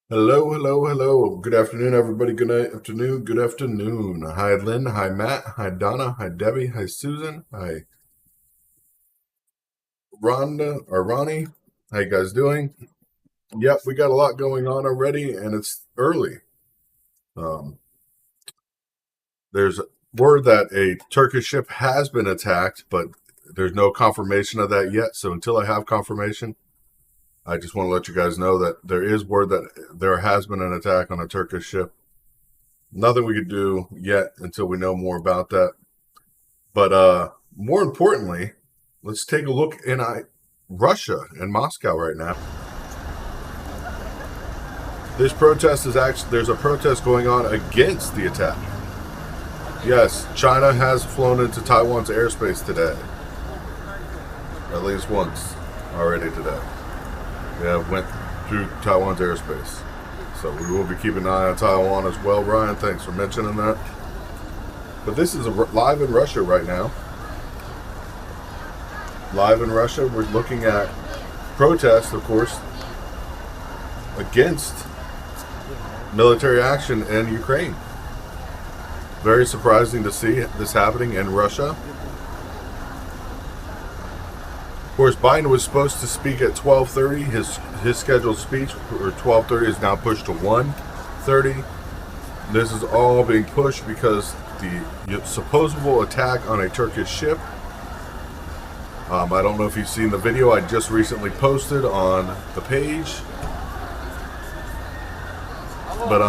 Hello, hello, hello. Good afternoon, everybody. Good night, afternoon, good afternoon. Hi, Lynn. Hi, Matt. Hi, Donna. Hi, Debbie. Hi, Susan. Hi, Rhonda or Ronnie. How you guys doing? Yep, we got a lot going on already, and it's early. Um, there's word that a Turkish ship has been attacked, but there's no confirmation of that yet. So until I have confirmation, I just want to let you guys know that there is word that there has been an attack on a Turkish ship. Nothing we could do yet until we know more about that. But more importantly, let's take a look in Russia and Moscow right now. This protest is there's a protest going on against the attack. Yes, China has flown into Taiwan's airspace today. At least once already today. Yeah, went through Taiwan's airspace. So we will be keeping an eye on Taiwan as well. Ryan, thanks for mentioning that. But this is live in Russia right now. Live in Russia, we're looking at protests, of course, against military action in Ukraine. Very surprising to see this happening in Russia. Of course, Biden was supposed to speak at 12:30. His scheduled speech for 12:30 is now pushed to 1:30. This is all being pushed because the supposable attack on a Turkish ship. I don't know if you've seen the video I just recently posted on the page. But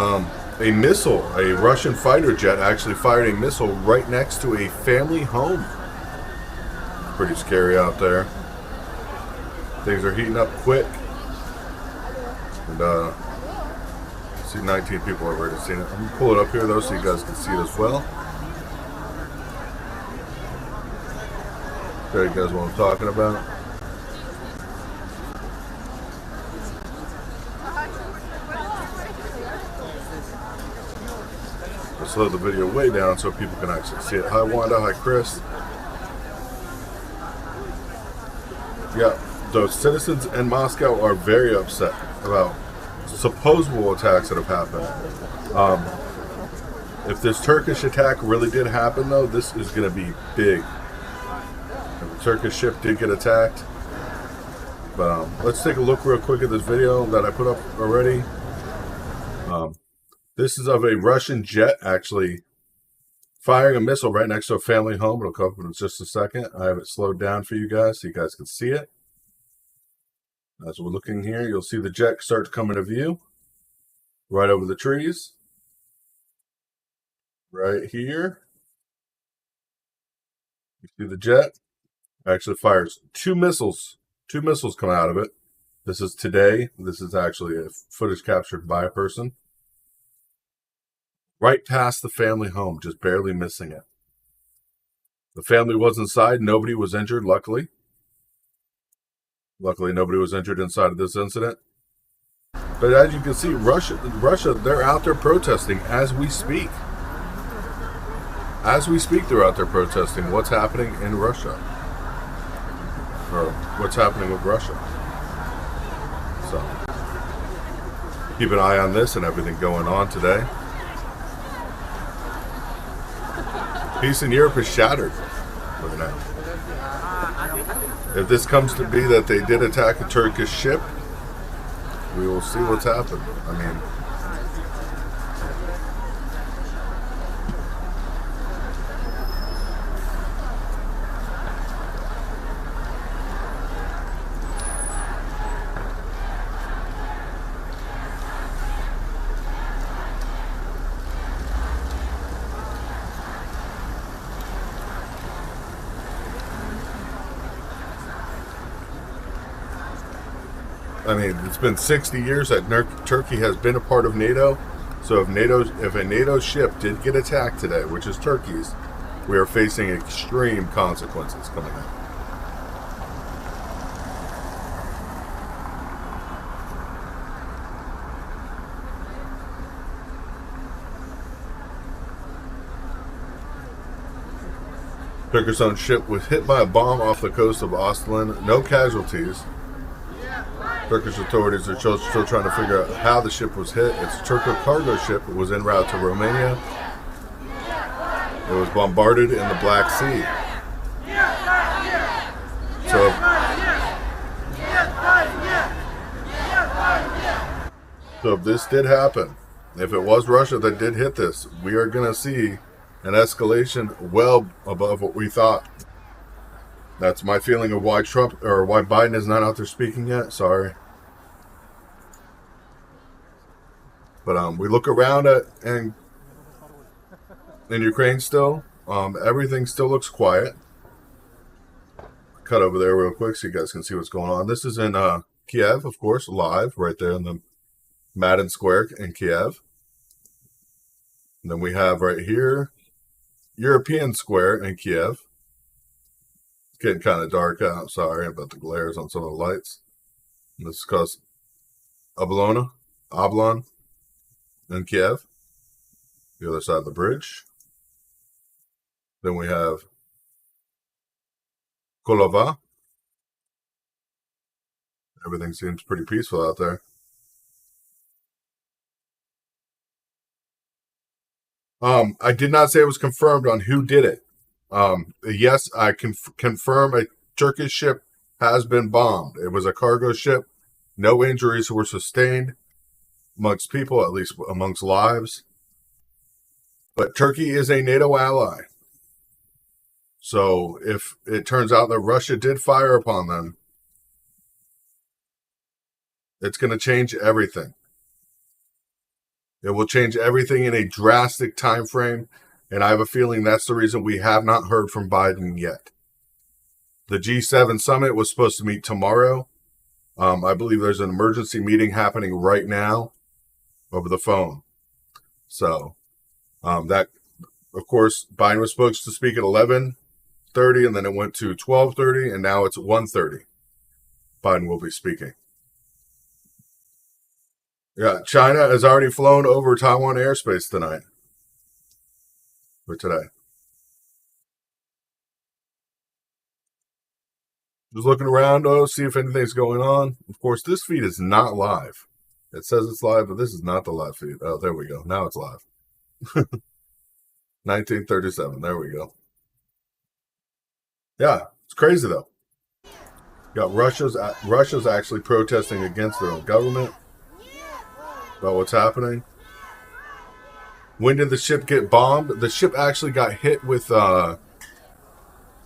a missile, a Russian fighter jet actually fired a missile right next to a family home. Pretty scary out there. Things are heating up quick. And I see 19 people have already seen it. I'm going to pull it up here though so you guys can see it as well. There you guys what I'm talking about. Let's slow the video way down so people can actually see it. Hi Wanda, hi Chris. Yeah, the citizens in Moscow are very upset about supposable attacks that have happened. If this Turkish attack really did happen though, this is going to be big. The Turkish ship did get attacked. But let's take a look real quick at this video that I put up already. This is of a Russian jet actually firing a missile right next to a family home. It'll come up in just a second. I have it slowed down for you guys so you guys can see it. As we're looking here, you'll see the jet start to come into view right over the trees. Right here. You see the jet actually fires two missiles. Two missiles come out of it. This is today. This is actually a footage captured by a person. Right past the family home, just barely missing it. The family was inside. Nobody was injured, luckily. Luckily, nobody was injured inside of this incident. But as you can see, Russia, they're out there protesting as we speak. As we speak, they're out there protesting what's happening in Russia. Or what's happening with Russia. So, keep an eye on this and everything going on today. Peace in Europe is shattered right now. If this comes to be that they did attack a Turkish ship, we will see what's happened. I mean, it's been 60 years that Turkey has been a part of NATO. So if a NATO ship did get attacked today, which is Turkey's, we are facing extreme consequences coming up. Turkish owned ship was hit by a bomb off the coast of Ostland. No casualties. Turkish authorities are still trying to figure out how the ship was hit. It's a Turkish cargo ship. It was en route to Romania. It was bombarded in the Black Sea. So if this did happen, if it was Russia that did hit this, we are going to see an escalation well above what we thought. That's my feeling of why why Biden is not out there speaking yet. Sorry. But we look around in Ukraine still. Everything still looks quiet. Cut over there real quick so you guys can see what's going on. This is in Kiev, of course, live right there in the Madin Square in Kiev. And then we have right here European Square in Kiev. It's getting kind of dark out. Sorry about the glares on some of the lights. And this is called Oblon in Kiev. The other side of the bridge. Then we have Kolova. Everything seems pretty peaceful out there. I did not say it was confirmed on who did it. Yes, I can confirm a Turkish ship has been bombed. It was a cargo ship. No injuries were sustained amongst people, at least amongst lives. But Turkey is a NATO ally. So if it turns out that Russia did fire upon them, it's going to change everything. It will change everything in a drastic time frame, and I have a feeling that's the reason we have not heard from Biden yet. The G7 summit was supposed to meet tomorrow. I believe there's an emergency meeting happening right now over the phone. So that, of course, Biden was supposed to speak at 11:30, and then it went to 12:30, and now it's 1:30. Biden will be speaking. Yeah, China has already flown over Taiwan airspace tonight. For today. Just looking around, see if anything's going on. Of course, this feed is not live. It says it's live, but this is not the live feed. Oh, there we go. Now it's live. 1937. There we go. Yeah, it's crazy though. Got Russia's actually protesting against their own government about what's happening. When did the ship get bombed? The ship actually got hit with, it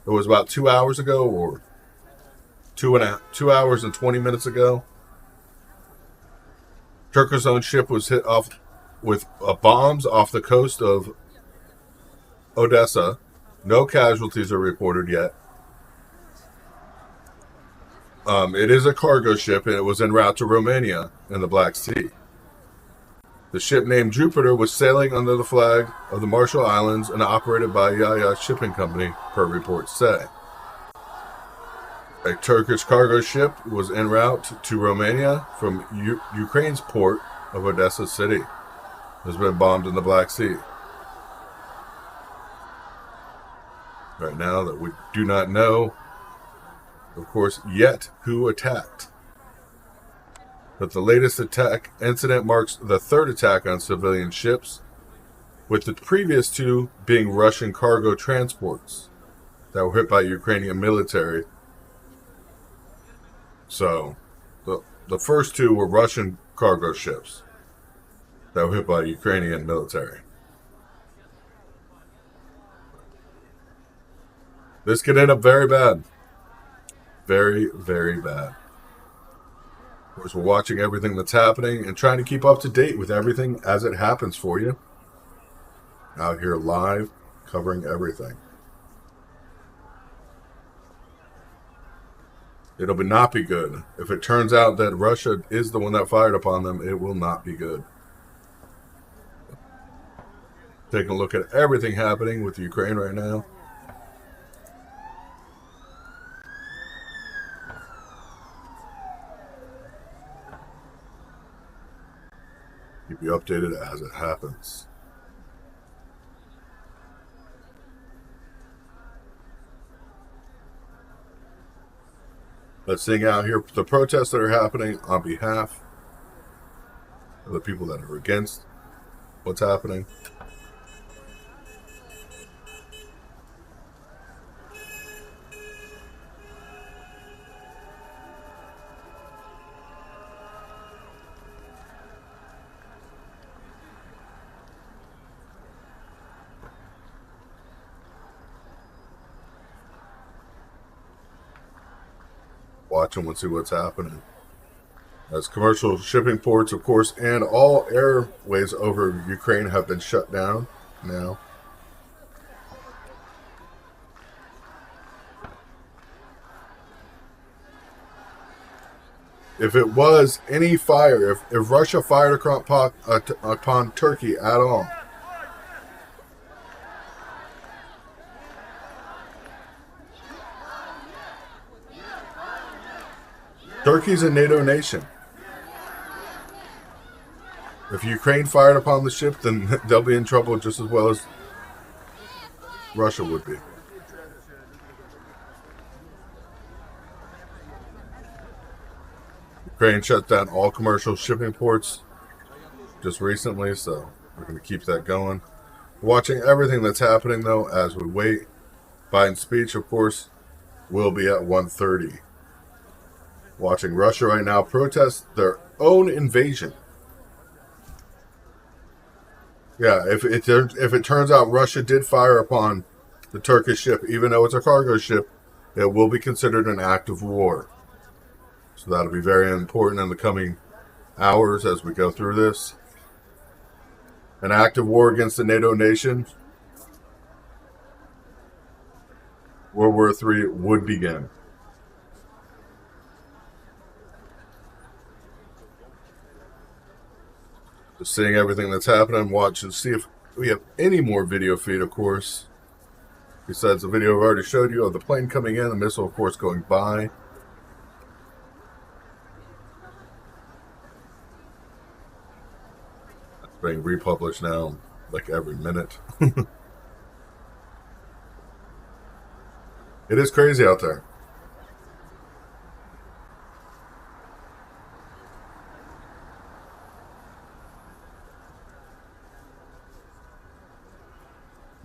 was about 2 hours ago, or 2 hours and 20 minutes ago. Turkish owned ship was hit off with bombs off the coast of Odessa. No casualties are reported yet. It is a cargo ship, and it was en route to Romania in the Black Sea. The ship named Jupiter was sailing under the flag of the Marshall Islands and operated by Yaya Shipping Company, per reports say. A Turkish cargo ship was en route to Romania from Ukraine's port of Odessa City. It has been bombed in the Black Sea. Right now, that we do not know, of course, yet who attacked. But the latest attack incident marks the third attack on civilian ships, with the previous two being Russian cargo transports that were hit by Ukrainian military So the first two were Russian cargo ships that were hit by Ukrainian military. This could end up very bad. Very, very bad. Of course, we're watching everything that's happening and trying to keep up to date with everything as it happens for you. Out here live, covering everything. It'll not be good. If it turns out that Russia is the one that fired upon them, it will not be good. Taking a look at everything happening with Ukraine right now. Keep you updated as it happens. Let's sing out here the protests that are happening on behalf of the people that are against what's happening. Watch them and see what's happening. As commercial shipping ports, of course, and all airways over Ukraine have been shut down now. If it was any fire, if Russia fired upon Turkey at all, Turkey's a NATO nation. If Ukraine fired upon the ship, then they'll be in trouble just as well as Russia would be. Ukraine shut down all commercial shipping ports just recently, so we're going to keep that going. Watching everything that's happening, though, as we wait. Biden's speech, of course, will be at 1:30. Watching Russia right now protest their own invasion. Yeah, if it turns out Russia did fire upon the Turkish ship, even though it's a cargo ship, it will be considered an act of war. So that'll be very important in the coming hours as we go through this. An act of war against a NATO nation, World War III would begin. Just seeing everything that's happening, watch and see if we have any more video feed, of course. Besides the video I've already showed you of the plane coming in, the missile, of course, going by. It's being republished now, like every minute. It is crazy out there.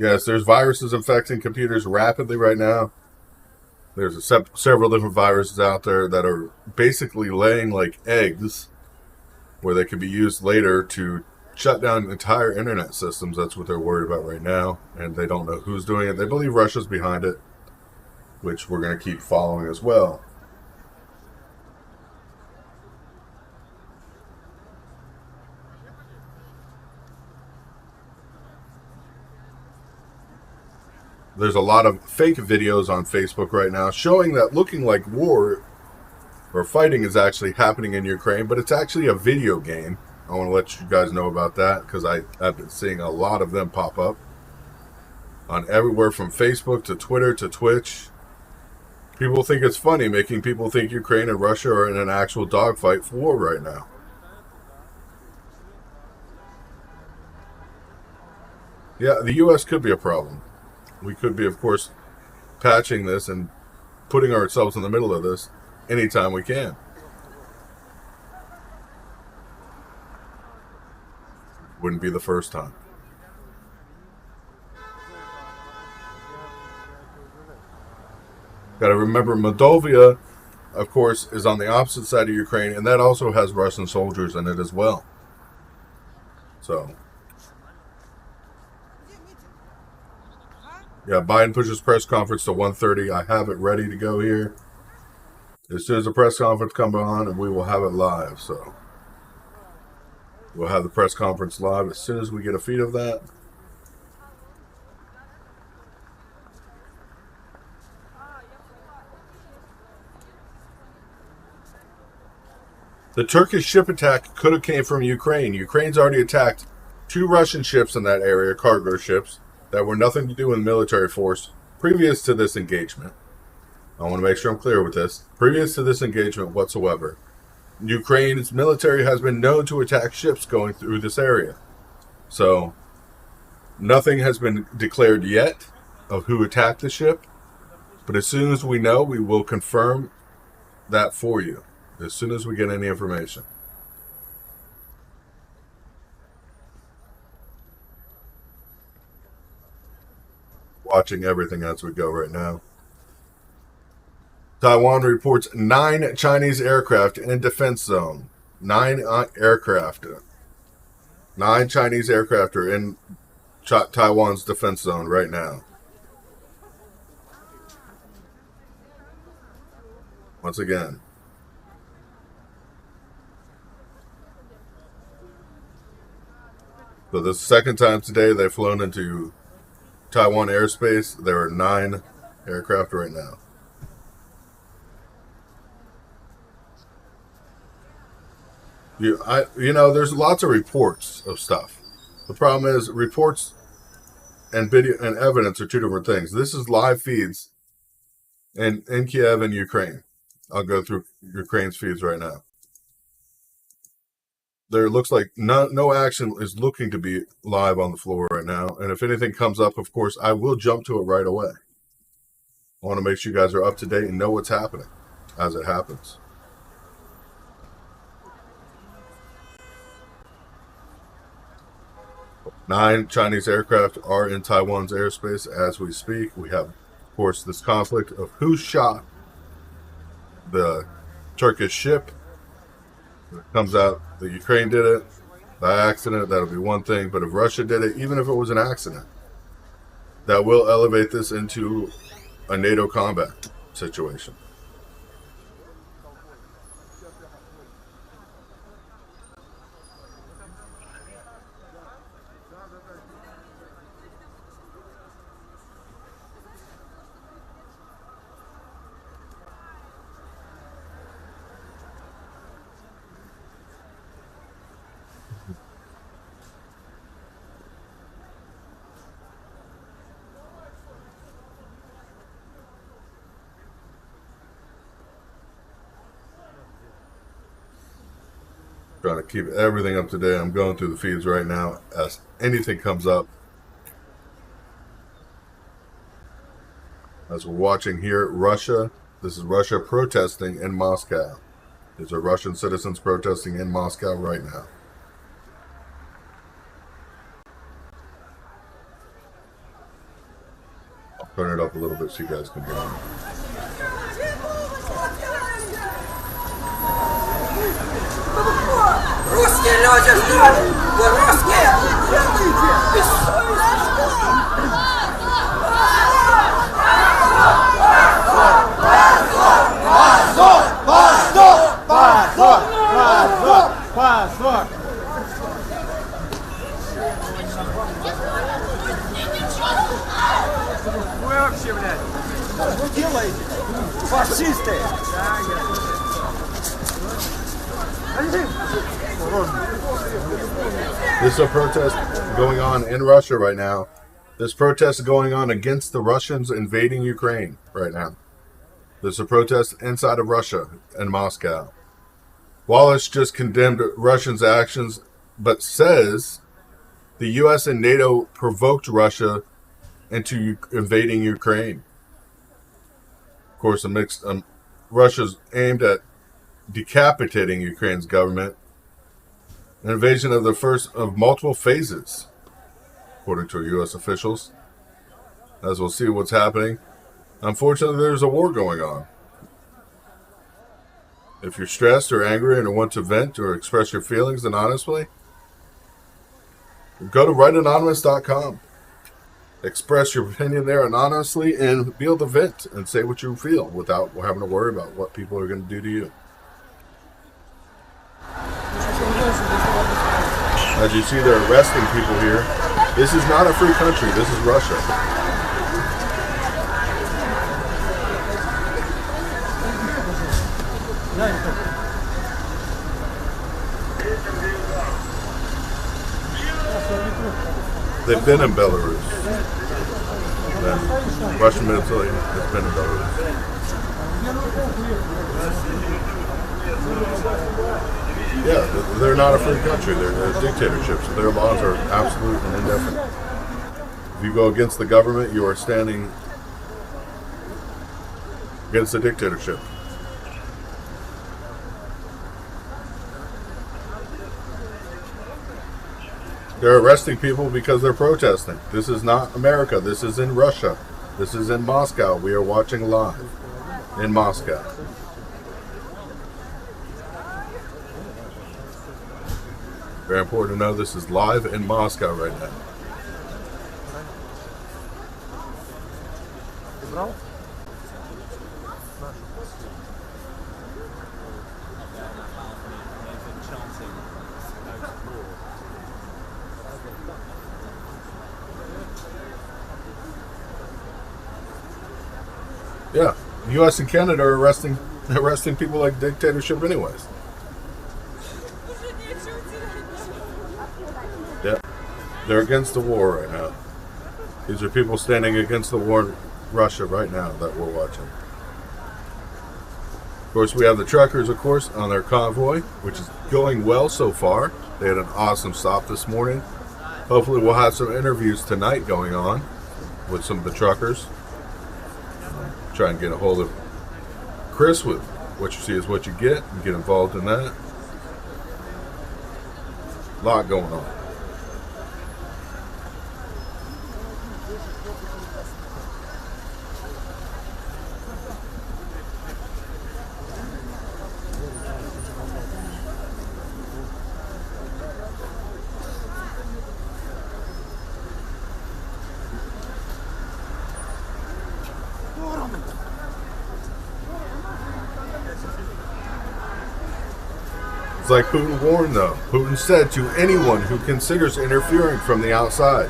Yes, there's viruses infecting computers rapidly right now. There's several different viruses out there that are basically laying like eggs where they could be used later to shut down entire internet systems. That's what they're worried about right now, and they don't know who's doing it. They believe Russia's behind it, which we're going to keep following as well. There's a lot of fake videos on Facebook right now showing that looking like war or fighting is actually happening in Ukraine, but it's actually a video game. I want to let you guys know about that because I've been seeing a lot of them pop up on everywhere from Facebook to Twitter to Twitch. People think it's funny, making people think Ukraine and Russia are in an actual dogfight for war right now. Yeah, the U.S. could be a problem. We could be, of course, patching this and putting ourselves in the middle of this anytime we can. Wouldn't be the first time. Got to remember, Moldova of course, is on the opposite side of Ukraine, and that also has Russian soldiers in it as well. So, yeah, Biden pushes press conference to 1:30. I have it ready to go here. As soon as the press conference comes on, we will have it live. So, we'll have the press conference live as soon as we get a feed of that. The Turkish ship attack could have came from Ukraine. Ukraine's already attacked 2 Russian ships in that area, cargo ships, that were nothing to do with military force previous to this engagement. I want to make sure I'm clear with this. Previous to this engagement whatsoever, Ukraine's military has been known to attack ships going through this area. So, nothing has been declared yet of who attacked the ship. But as soon as we know, we will confirm that for you. As soon as we get any information. Watching everything as we go right now. Taiwan reports 9 Chinese aircraft in defense zone. 9 aircraft. 9 Chinese aircraft are in Taiwan's defense zone right now. Once again. So the second time today they've flown into Taiwan airspace. There are 9 aircraft right now. There's lots of reports of stuff. The problem is reports and video and evidence are 2 different things. This is live feeds in Kiev and Ukraine. I'll go through Ukraine's feeds right now. There looks like no action is looking to be live on the floor right now. And if anything comes up, of course, I will jump to it right away. I want to make sure you guys are up to date and know what's happening as it happens. Nine Chinese aircraft are in Taiwan's airspace as we speak. We have, of course, this conflict of who shot the Turkish ship. It comes out that Ukraine did it by accident. That'll be one thing. But if Russia did it, even if it was an accident, that will elevate this into a NATO combat situation. Trying to keep everything up to date. I'm going through the feeds right now as anything comes up. As we're watching here, Russia. This is Russia protesting in Moscow. These are Russian citizens protesting in Moscow right now. I'll turn it up a little bit so you guys can hear me. Русские люди ждут! Вы русские! Позор! Вы вообще, блядь, что делаете? Фашисты! This is a protest going on in Russia right now. This protest is going on against the Russians invading Ukraine right now. There's a protest inside of Russia in Moscow. Wallace just condemned Russians' actions, but says the U.S. and NATO provoked Russia into invading Ukraine. Of course, Russia's aimed at decapitating Ukraine's government. An invasion of the first of multiple phases, according to U.S. officials. As we'll see what's happening. Unfortunately, there's a war going on. If you're stressed or angry and want to vent or express your feelings and honestly, go to writeanonymous.com. Express your opinion there anonymously and be able to vent and say what you feel without having to worry about what people are going to do to you. As you see, they're arresting people here. This is not a free country. This is Russia. They've been in Belarus. The Russian military has been in Belarus. Yeah, they're not a free country. They're a dictatorship, so their laws are absolute and indefinite. If you go against the government, you are standing against a dictatorship. They're arresting people because they're protesting. This is not America. This is in Russia. This is in Moscow. We are watching live in Moscow. Very important to know this is live in Moscow right now. Yeah, the U.S. and Canada are arresting people like dictatorship anyways. Yeah, they're against the war right now. These are people standing against the war in Russia right now that we're watching. Of course, we have the truckers, of course, on their convoy, which is going well so far. They had an awesome stop this morning. Hopefully we'll have some interviews tonight going on with some of the truckers. Try and get a hold of Chris with what you see is what you get and get involved in that. A lot going on. It's like Putin warned, though. Putin said to anyone who considers interfering from the outside,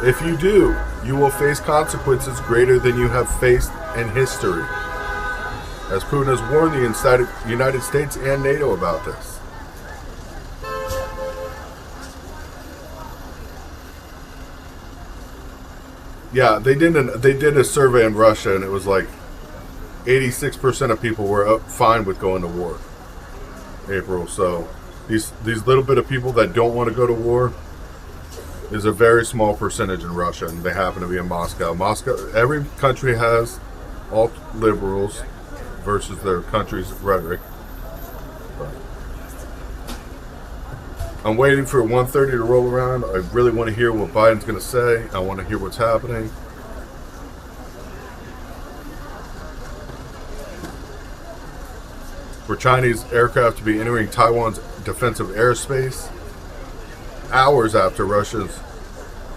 if you do, you will face consequences greater than you have faced in history. As Putin has warned the United States and NATO about this. Yeah, they did a survey in Russia, and it was like 86% of people were fine with going to war. April, so these little bit of people that don't want to go to war is a very small percentage in Russia, and they happen to be in Moscow. Every country has alt liberals versus their country's rhetoric. But I'm waiting for 1:30 to roll around. I really want to hear what Biden's going to say. I want to hear what's happening. For Chinese aircraft to be entering Taiwan's defensive airspace hours after Russia's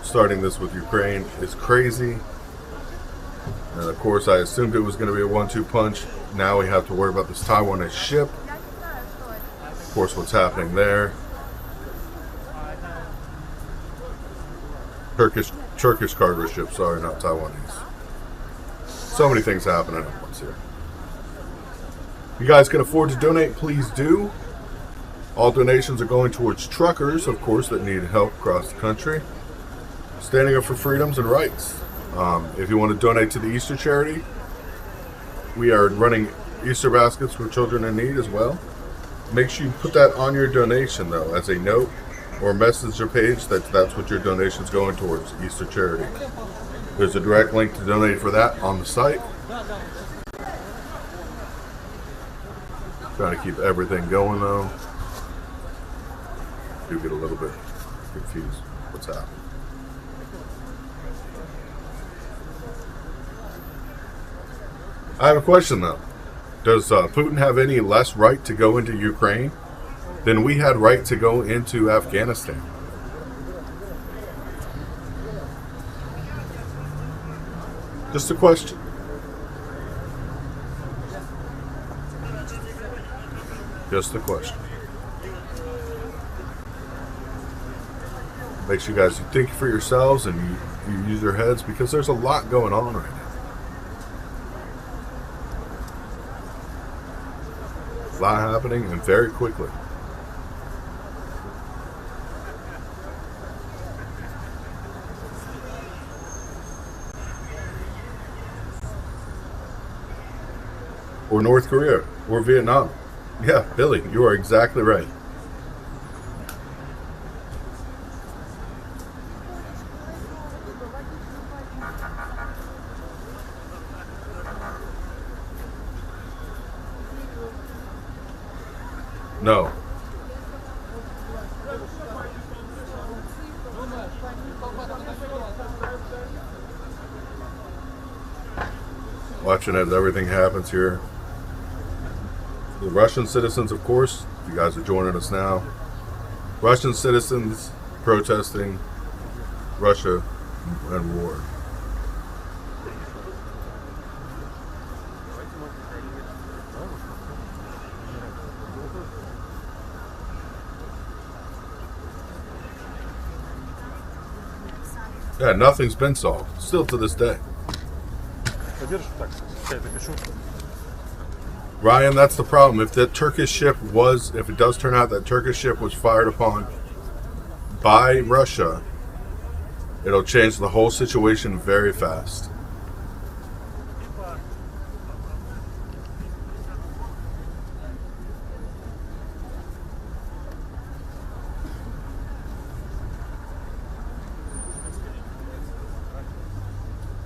starting this with Ukraine is crazy. And of course, I assumed it was going to be a 1-2 punch. Now we have to worry about this Taiwanese ship. Of course, what's happening there. Turkish cargo ship, sorry, not Taiwanese. So many things happening at once here. You guys can afford to donate, please do. All donations are going towards truckers, of course, that need help across the country. Standing up for freedoms and rights. If you want to donate to the Easter charity, we are running Easter baskets for children in need as well. Make sure you put that on your donation, though, as a note or messenger page that's what your donation is going towards, Easter charity. There's a direct link to donate for that on the site. Trying to keep everything going, though. Do get a little bit confused what's happening. I have a question, though. Does Putin have any less right to go into Ukraine than we had right to go into Afghanistan? Just a question. Just a question. Make sure you guys think for yourselves and you use your heads, because there's a lot going on right now. A lot happening, and very quickly. Or North Korea, or Vietnam. Yeah, Billy, you are exactly right. No. Watching as everything happens here. The Russian citizens, of course, you guys are joining us now. Russian citizens protesting Russia and war. Yeah, nothing's been solved. Still to this day. Ryan, that's the problem. If that Turkish ship was, if it does turn out that Turkish ship was fired upon by Russia, it'll change the whole situation very fast.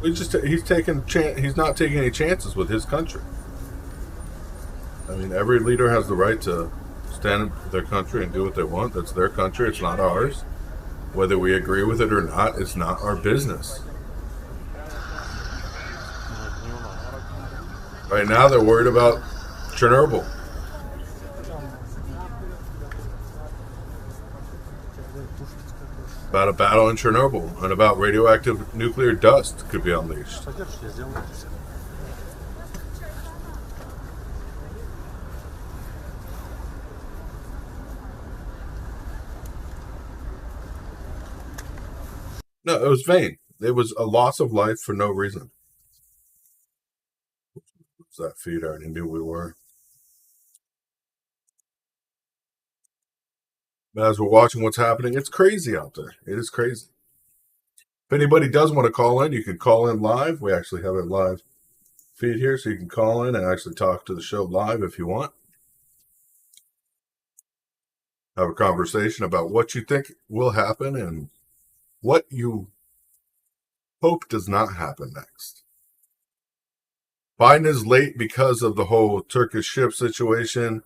He's not taking any chances with his country. I mean, every leader has the right to stand in their country and do what they want. That's their country. It's not ours. Whether we agree with it or not, it's not our business. Right now, they're worried about Chernobyl. About a battle in Chernobyl and about radioactive nuclear dust could be unleashed. No, it was vain. It was a loss of life for no reason. What's that feed? I already knew we were. But as we're watching what's happening, it's crazy out there. It is crazy. If anybody does want to call in, you can call in live. We actually have a live feed here, so you can call in and actually talk to the show live if you want. Have a conversation about what you think will happen and what you hope does not happen next. Biden is late because of the whole Turkish ship situation.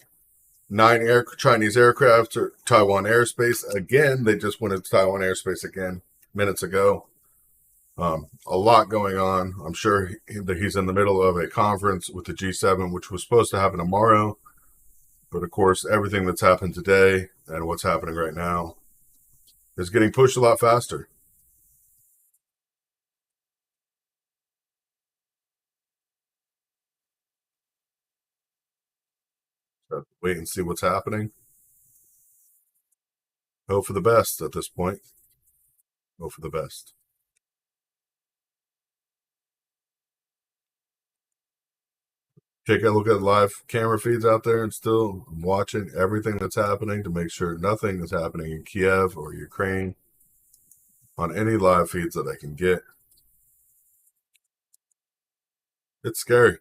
9 Chinese aircraft or Taiwan airspace. Again, they just went into Taiwan airspace again minutes ago. A lot going on. I'm sure that he's in the middle of a conference with the G7, which was supposed to happen tomorrow. But of course, everything that's happened today and what's happening right now is getting pushed a lot faster. So wait and see what's happening. Hope for the best at this point. Hope for the best. Take a look at live camera feeds out there, and still I'm watching everything that's happening to make sure nothing is happening in Kiev or Ukraine on any live feeds that I can get. It's scary.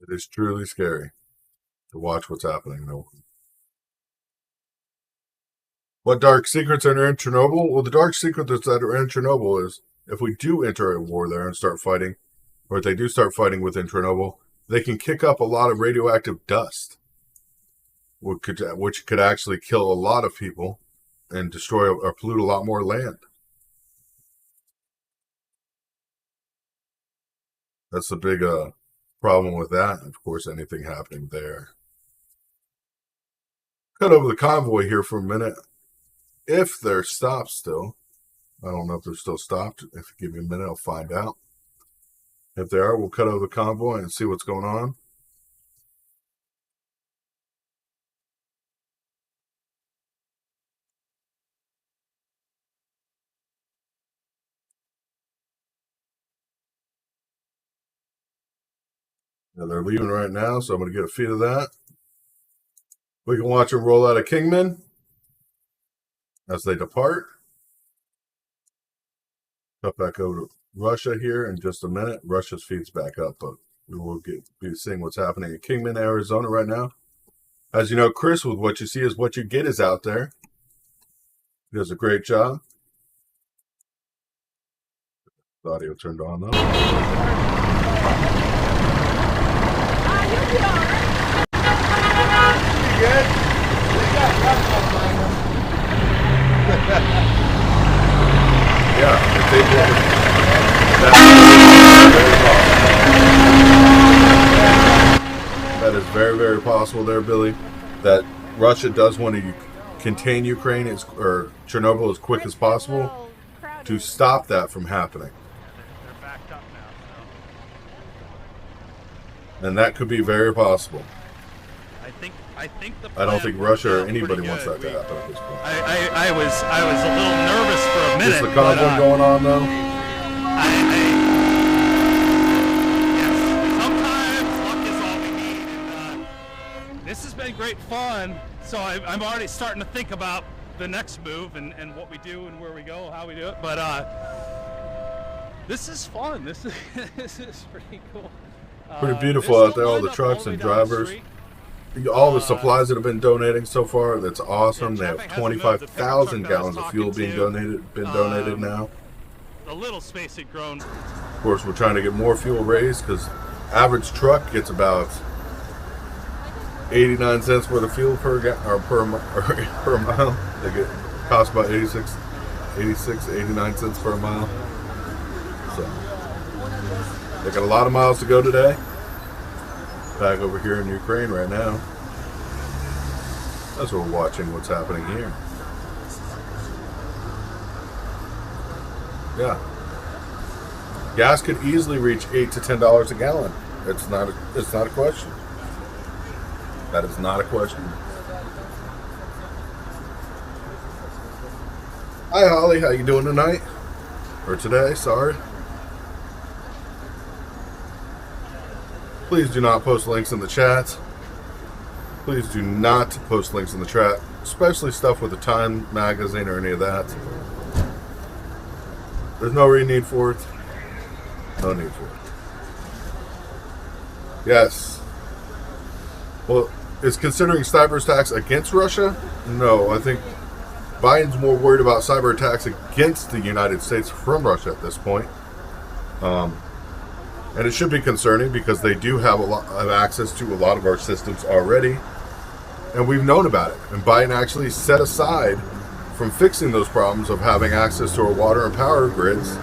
It is truly scary to watch what's happening. What dark secrets are in Chernobyl? Well, the dark secrets that are in Chernobyl is if we do enter a war there and start fighting, or if they do start fighting within Chernobyl, they can kick up a lot of radioactive dust, which could actually kill a lot of people and destroy or pollute a lot more land. That's the big problem with that. Of course, anything happening there. Cut over the convoy here for a minute. If they're stopped still. I don't know if they're still stopped. If you give me a minute, I'll find out. If they are, we'll cut over the convoy and see what's going on. And they're leaving right now, so I'm going to get a feed of that. We can watch them roll out of Kingman as they depart. Cut back over to Russia here in just a minute. Russia's feed's back up, but we will be seeing what's happening in Kingman, Arizona right now. As you know, Chris, with What You See Is What You Get is out there. He does a great job. The audio turned on, though. You good? You got cut behind them. Yeah, if they did. That is very, very possible there, Billy, that Russia does want to contain Ukraine or Chernobyl as quick as possible to stop that from happening. They're backed up now. And that could be very possible. I think the I don't plan think worked Russia or out anybody pretty wants good. that to happen at this point. I was a little nervous for a minute. Is the convoy but, going on, though? Yes, sometimes luck is all we need. And, this has been great fun. So I'm already starting to think about the next move and what we do and where we go, how we do it. But this is fun. This is pretty cool. Pretty beautiful out there, all the trucks and drivers. All the supplies that have been donating so far, that's awesome. They have 25,000 gallons of fuel being donated now. A little space had grown. Of course, we're trying to get more fuel raised because average truck gets about 89 cents worth of fuel per mile. They cost about 89 cents per mile. So they got a lot of miles to go today. Back over here in Ukraine right now. That's what we're watching, what's happening here. Yeah. Gas could easily reach $8 to $10 a gallon. It's not a question. That is not a question. Hi Holly, how you doing tonight? Or today, sorry. Please do not post links in the chat. Please do not post links in the chat, especially stuff with the Time magazine or any of that. There's no real need for it. No need for it. Yes. Well, is considering cyber attacks against Russia? No, I think Biden's more worried about cyber attacks against the United States from Russia at this point. And it should be concerning because they do have a lot of access to a lot of our systems already. And we've known about it. And Biden actually set aside from fixing those problems of having access to our water and power grids,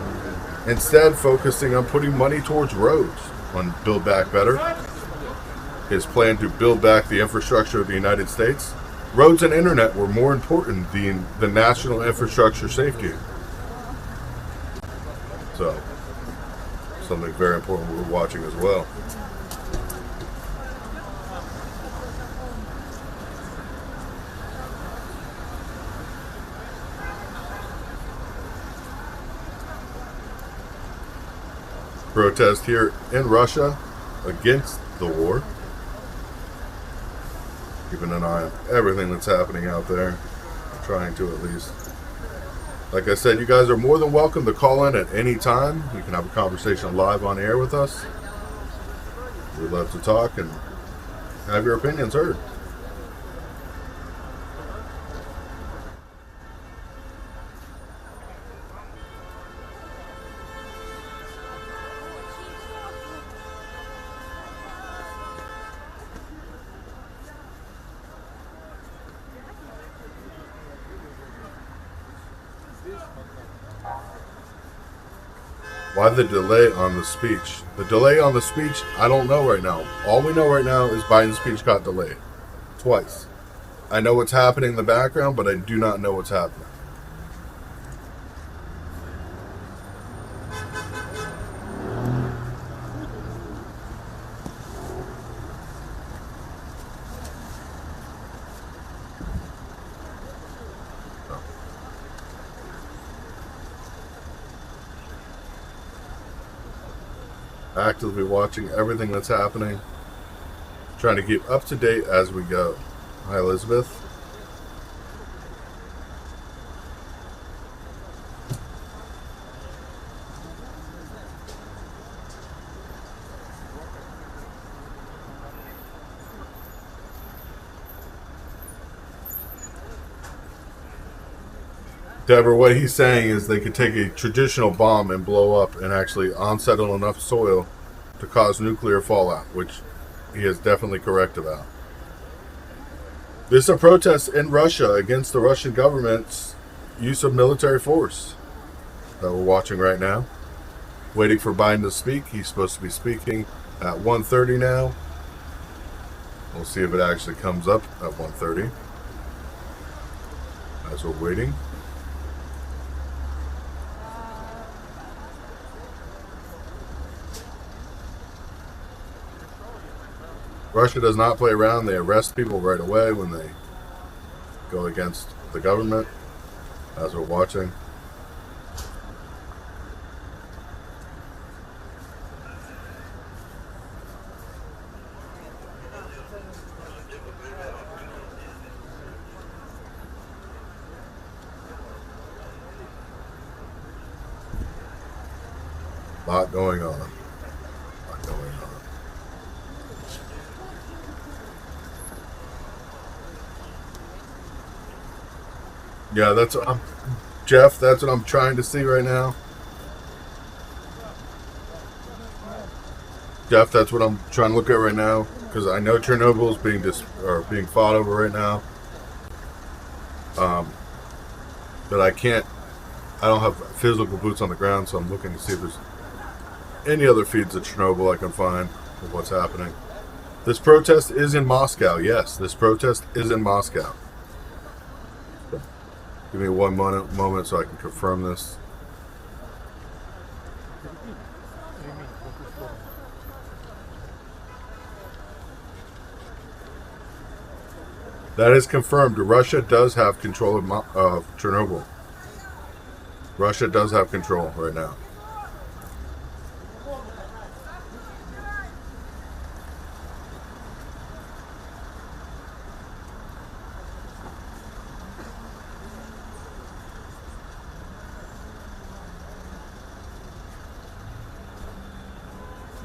instead focusing on putting money towards roads, on Build Back Better. His plan to build back the infrastructure of the United States. Roads and internet were more important than the national infrastructure safety. So, something very important we're watching as well. Protest here in Russia against the war. Keeping an eye on everything that's happening out there. Trying to, at least. Like I said, you guys are more than welcome to call in at any time. You can have a conversation live on air with us. We'd love to talk and have your opinions heard. Why the delay on the speech? The delay on the speech, I don't know right now. All we know right now is Biden's speech got delayed. Twice. I know what's happening in the background, but I do not know what's happening. Actively watching everything that's happening, trying to keep up to date as we go. Hi, Elizabeth. Deborah, what he's saying is they could take a traditional bomb and blow up and actually unsettle enough soil to cause nuclear fallout, which he is definitely correct about. This is a protest in Russia against the Russian government's use of military force that we're watching right now. Waiting for Biden to speak. He's supposed to be speaking at 1:30 now. We'll see if it actually comes up at 1:30 as we're waiting. Russia does not play around. They arrest people right away when they go against the government, as we're watching. A lot going on. Yeah, that's what Jeff, that's what I'm trying to see right now. Jeff, that's what I'm trying to look at right now, because I know Chernobyl is being fought over right now. But I don't have physical boots on the ground, so I'm looking to see if there's any other feeds of Chernobyl I can find of what's happening. This protest is in Moscow. Yes, this protest is in Moscow. Give me one moment so I can confirm this. That is confirmed. Russia does have control of Chernobyl. Russia does have control right now.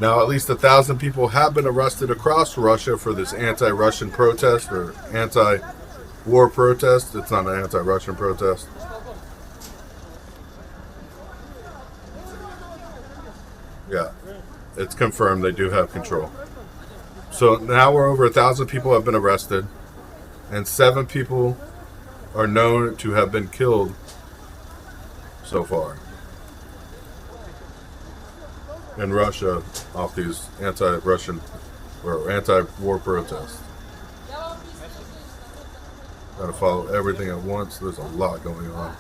Now, at least 1,000 people have been arrested across Russia for this anti-Russian protest or anti-war protest. It's not an anti-Russian protest. Yeah, it's confirmed they do have control. So now we're over 1,000 people have been arrested, and 7 people are known to have been killed so far in Russia off these anti-Russian or anti-war protests. Gotta follow everything at once. There's a lot going on.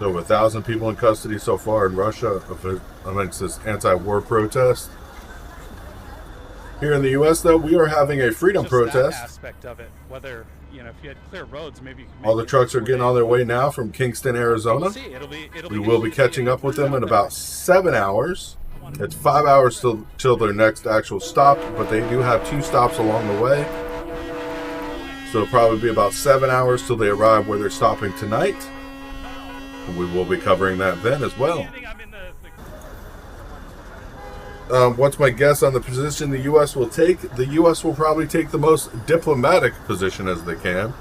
So 1,000 people in custody so far in Russia amongst this anti-war protest. Here in the U.S., though, we are having a freedom Just protest. that aspect of it, whether if you had clear roads, maybe you could make All the it trucks are 4 getting days. on their way now from Kingston, Arizona. We'll see. We will be catching up with them in about 7 hours. It's 5 hours till their next actual stop, but they do have 2 stops along the way. So it'll probably be about 7 hours till they arrive where they're stopping tonight. And we will be covering that then as well. What's my guess on the position the U.S. will take? The U.S. will probably take the most diplomatic position as they can.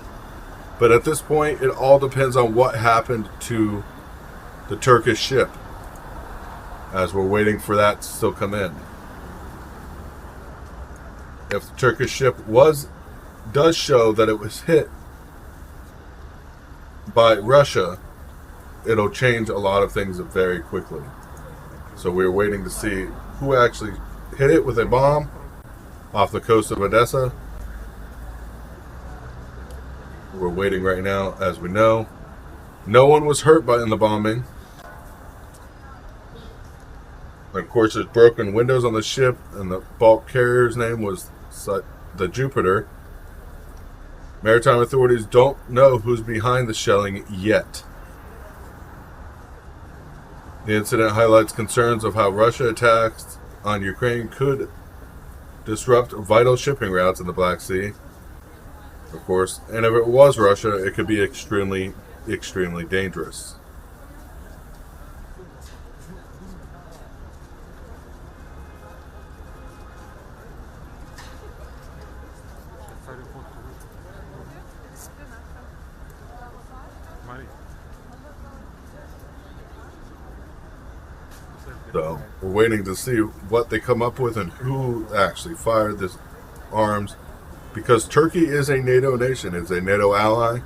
But at this point, it all depends on what happened to the Turkish ship, as we're waiting for that to still come in. If the Turkish ship does show that it was hit by Russia, it'll change a lot of things very quickly. So we're waiting to see who actually hit it with a bomb off the coast of Odessa. We're waiting right now, as we know. No one was hurt in the bombing. Of course, there's broken windows on the ship, and the bulk carrier's name was the Jupiter. Maritime authorities don't know who's behind the shelling yet. The incident highlights concerns of how Russia attacks on Ukraine could disrupt vital shipping routes in the Black Sea. Of course, and if it was Russia, it could be extremely, extremely dangerous. So we're waiting to see what they come up with and who actually fired this arms, because Turkey is a NATO nation. It's a NATO ally.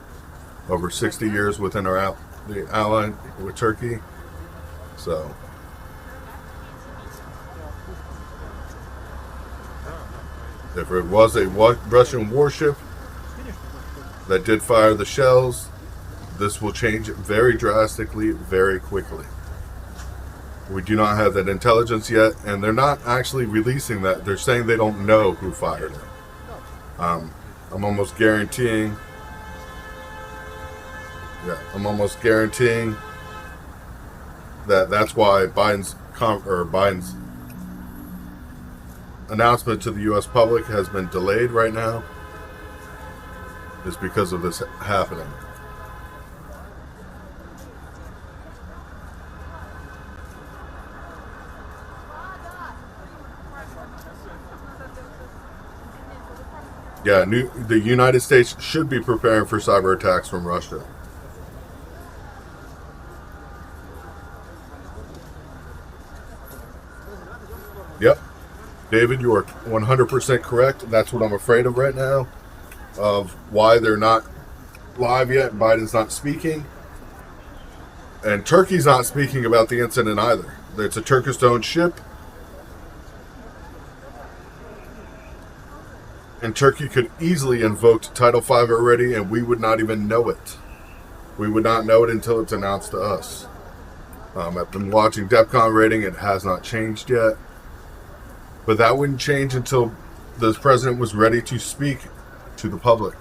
Over 60 years within the ally with Turkey. So if it was a Russian warship that did fire the shells, this will change very drastically, very quickly. We do not have that intelligence yet, and they're not actually releasing that. They're saying they don't know who fired it. I'm almost guaranteeing that that's why Biden's announcement to the U.S. public has been delayed right now, is because of this happening. Yeah, the United States should be preparing for cyber attacks from Russia. Yep. David, you are 100% correct. That's what I'm afraid of right now, of why they're not live yet. Biden's not speaking. And Turkey's not speaking about the incident either. It's a Turkish-owned ship. And Turkey could easily invoke Title V already, and we would not even know it. We would not know it until it's announced to us. I've been watching DEFCON rating. It has not changed yet. But that wouldn't change until the president was ready to speak to the public.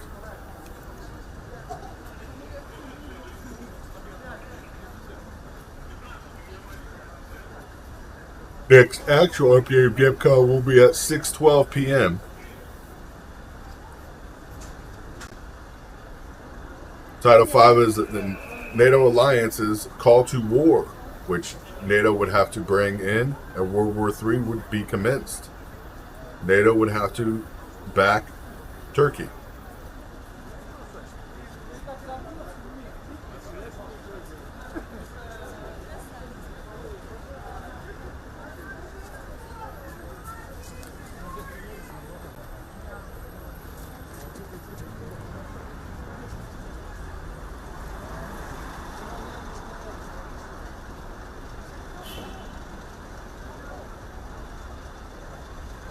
Next actual update of DEFCON will be at 6:12 p.m. Title V is the NATO alliance's call to war, which NATO would have to bring in, and World War III would be commenced. NATO would have to back Turkey.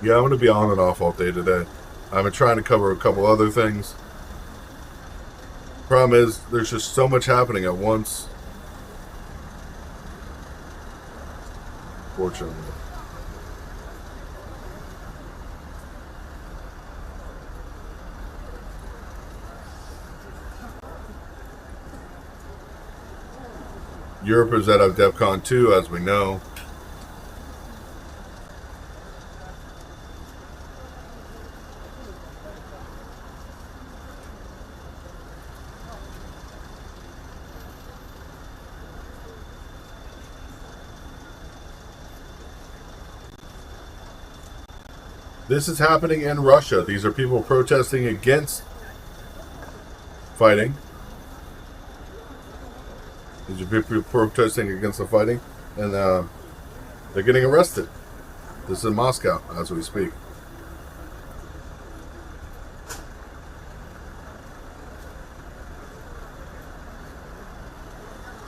Yeah, I'm going to be on and off all day today. I've been trying to cover a couple other things. Problem is, there's just so much happening at once. Fortunately. Europe is at DEFCON 2, as we know. This is happening in Russia. These are people protesting against fighting These are people protesting against the fighting, and they're getting arrested. This is in Moscow as we speak.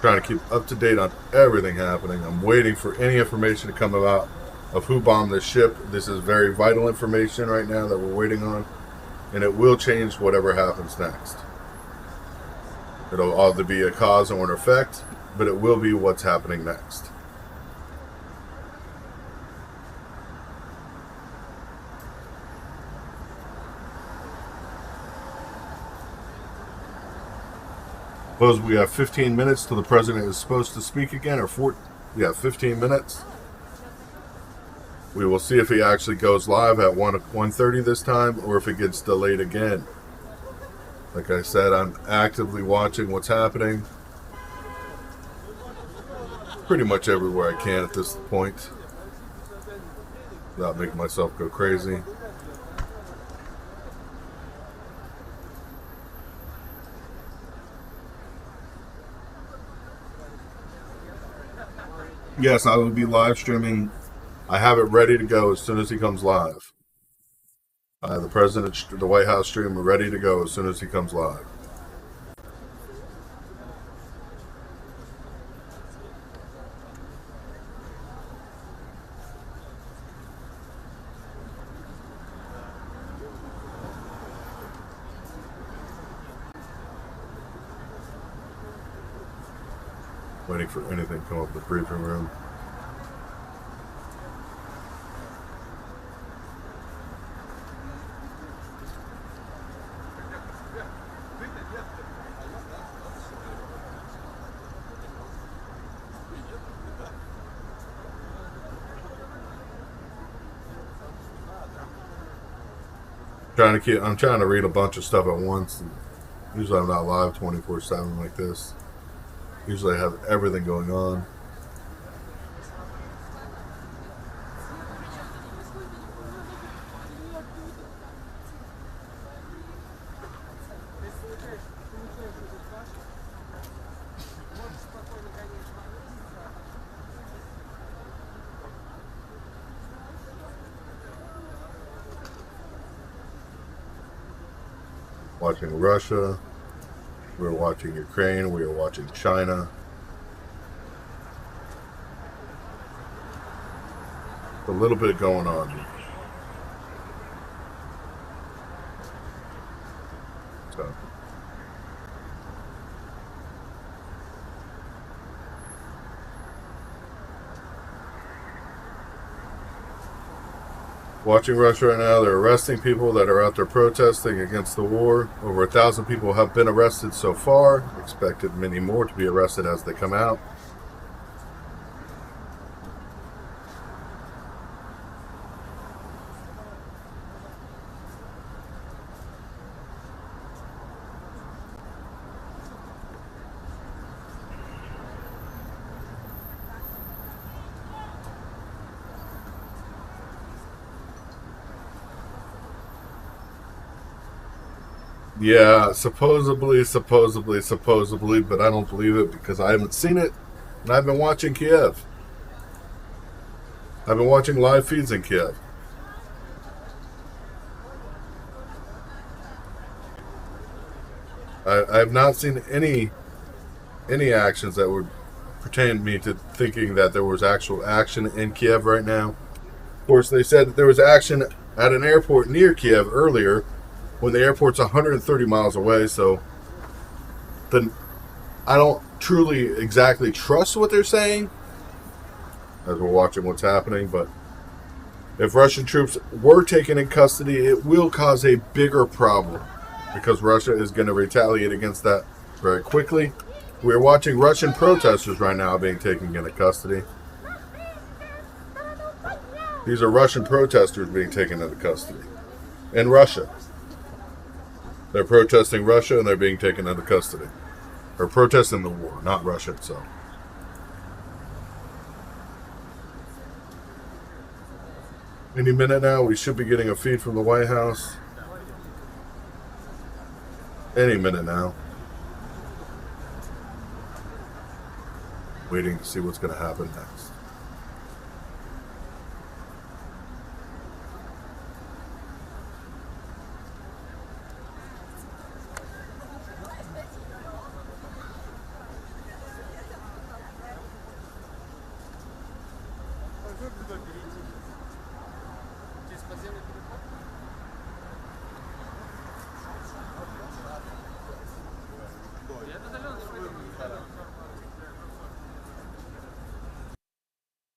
Trying to keep up to date on everything happening. I'm waiting for any information to come about of who bombed this ship. This is very vital information right now that we're waiting on, and it will change whatever happens next. It'll either be a cause or an effect, but it will be what's happening next. Suppose we have 15 minutes till the president is supposed to speak again, or 15 minutes. We will see if he actually goes live at 1:30 this time, or if it gets delayed again. Like I said, I'm actively watching what's happening pretty much everywhere I can at this point, without making myself go crazy. Yes, I will be live streaming. I have it ready to go as soon as he comes live. The president, the White House stream, are ready to go as soon as he comes live. Waiting for anything to come up in the briefing room. I'm trying to read a bunch of stuff at once. Usually I'm not live 24/7 like this. Usually I have everything going on. Watching Russia, we're watching Ukraine, we are watching China. A little bit going on. So. Watching Russia right now, they're arresting people that are out there protesting against the war. Over 1,000 people have been arrested so far. Expected many more to be arrested as they come out. Yeah, supposedly, but I don't believe it because I haven't seen it, and I've been watching Kiev. I've been watching live feeds in Kiev. I have not seen any actions that would pertain me to thinking that there was actual action in Kiev right now. Of course, they said that there was action at an airport near Kiev earlier, when the airport's 130 miles away, so then I don't truly exactly trust what they're saying as we're watching what's happening. But if Russian troops were taken in custody, it will cause a bigger problem because Russia is going to retaliate against that very quickly. We're watching Russian protesters right now being taken into custody. These are Russian protesters being taken into custody in Russia. They're protesting Russia and they're being taken into custody. Or protesting the war, not Russia itself. Any minute now, we should be getting a feed from the White House. Any minute now. waiting to see what's going to happen next.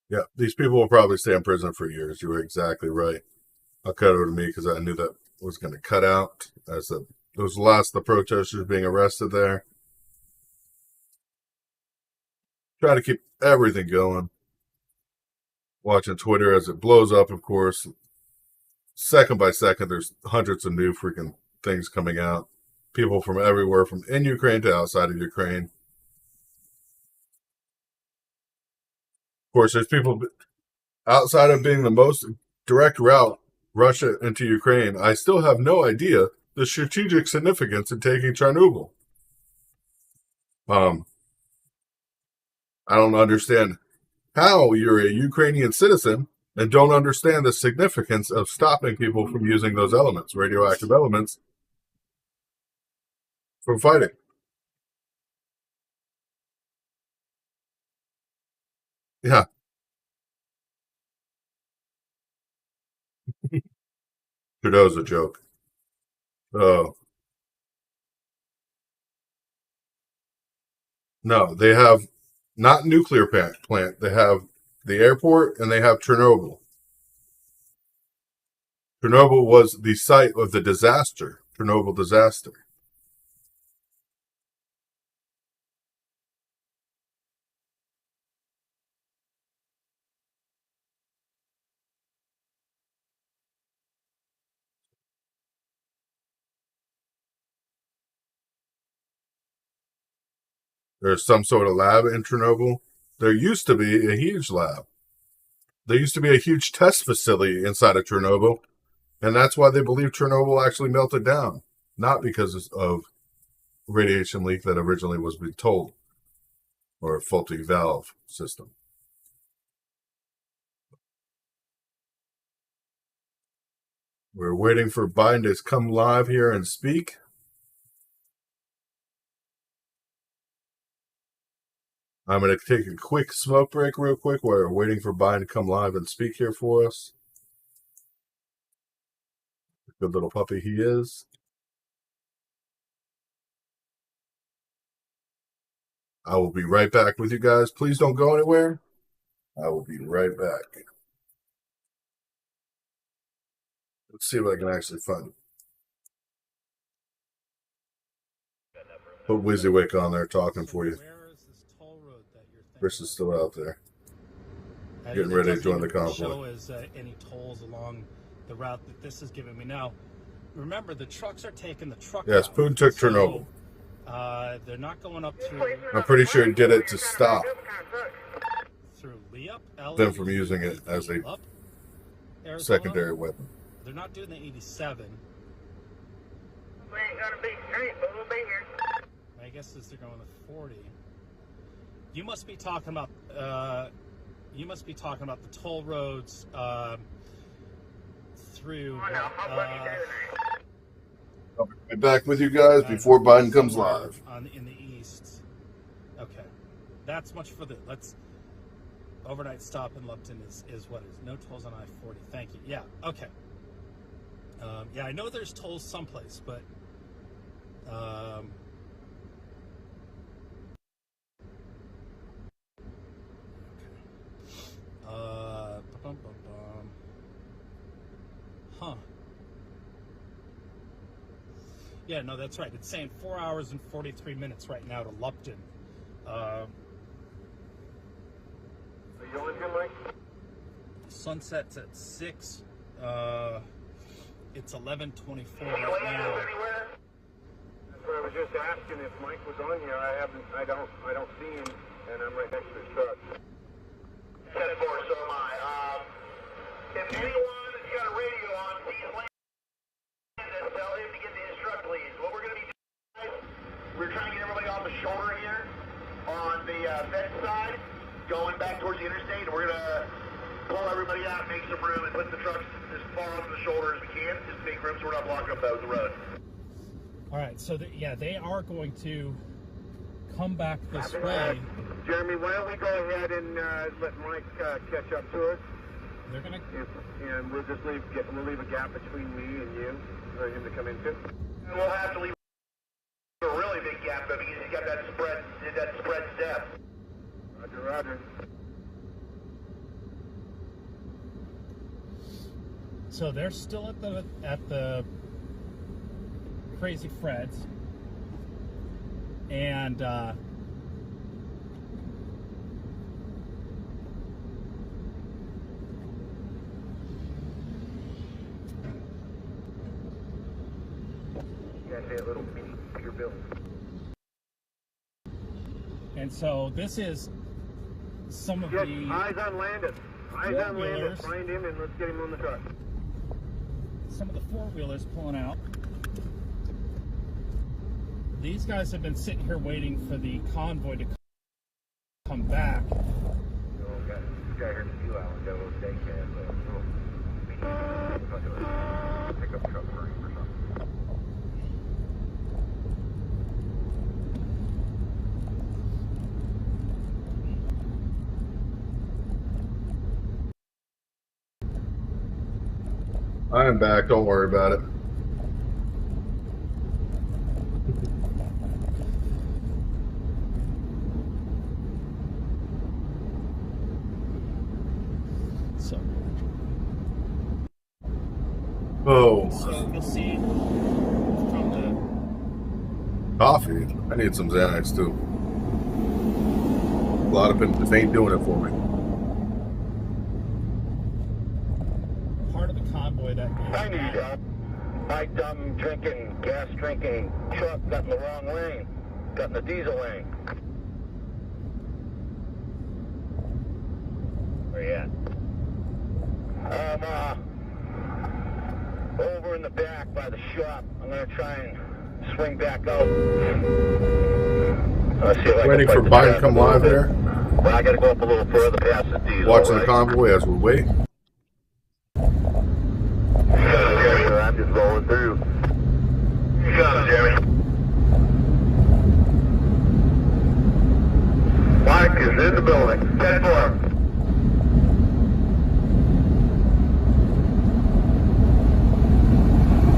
Yeah, these people will probably stay in prison for years. You were exactly right. I'll cut over to me because I knew that was going to cut out as it was the last of the protesters being arrested there. Try to keep everything going. Watching Twitter as it blows up, of course. Second by second, there's hundreds of new freaking things coming out. People from everywhere, from in Ukraine to outside of Ukraine. Of course, there's people outside of being the most direct route, Russia into Ukraine. I still have no idea the strategic significance in taking Chernobyl. I don't understand how you're a Ukrainian citizen and don't understand the significance of stopping people from using those elements, radioactive elements, from fighting. Yeah. Trudeau's a joke. Oh. No, they have not nuclear plant. They have the airport and they have Chernobyl. Chernobyl was the site of the disaster, Chernobyl disaster. There's some sort of lab in Chernobyl. There used to be a huge lab. There used to be a huge test facility inside of Chernobyl, and that's why they believe Chernobyl actually melted down, not because of radiation leak that originally was being told, or a faulty valve system. We're waiting for Biden to come live here and speak. I'm going to take a quick smoke break real quick while we're waiting for Biden to come live and speak here for us. Good little puppy he is. I will be right back with you guys. Please don't go anywhere. I will be right back. Let's see if I can actually find it. Put WYSIWYG on there talking for you. Chris is still out there. Getting ready to join the conflict. Show as any tolls along the route that this is giving me. Now, remember, the trucks are taking the truck. Yes, Putin took Chernobyl. They're not going up through. I'm pretty sure he did it to stop Through Liup, them from using it as a secondary weapon. They're not doing the 87. We ain't gonna be straight, but we'll be here. I guess they're going with 40. You must be talking about the toll roads through. I'll be back with you guys before Biden comes live. In the east. Okay, that's much further. Let's overnight stop in Lupton is what is no tolls on I-40. Thank you. Yeah. Okay. Yeah, I know there's tolls someplace, but. Huh. Yeah, no, that's right. It's saying 4 hours and 43 minutes right now to Lupton. Are you on here, Mike? Sunset's at 6. It's 11:24 right now. That's what I was just asking if Mike was on here. I don't see him, and I'm right next to his truck. 10-4, so am I. If anyone has got a radio on, please land and tell him to get to his truck, please. What we're going to be doing, guys, we're trying to get everybody off the shoulder here on the the fence side, going back towards the interstate, and we're gonna pull everybody out, make some room, and put the trucks as far onto the shoulder as we can, just to make room so we're not blocking up the road. All right, so yeah, they are going to come back this way. Jeremy, why don't we go ahead and let Mike catch up to us? They're gonna. And we'll just leave a gap between me and you for him to come into. And we'll have to leave a really big gap though, because he's got that spread depth. Roger, roger. So they're still at the Crazy Fred's, and Yeah, say a little mini Peter Bill. and so this is some of Yes, the eyes on Landis. Eyes on four-wheelers. Landis. Find him and let's get him on the truck. some of the four-wheelers pulling out. These guys have been sitting here waiting for the convoy to come back. Oh, got this guy here in the few hours. Got a little day cab, little pickup truck for him or something. I am back. Don't worry about it. So Oh, you'll see from coffee. I need some Xanax too. A lot of people just ain't doing it for me. the part of the convoy that I need help. My dumb drinking, gas drinking truck got in the wrong lane. Got in the diesel lane. Where you at? Over in the back by the shop. I'm gonna try and swing back out. See if I Waiting can for fight the Biden to traffic come a little live bit. here. Well, I gotta go up a little further past the diesel. Watching the right? convoy as we wait. Yeah, I'm just rolling through. You got it, Jeremy. Mike is in the building. 10-4.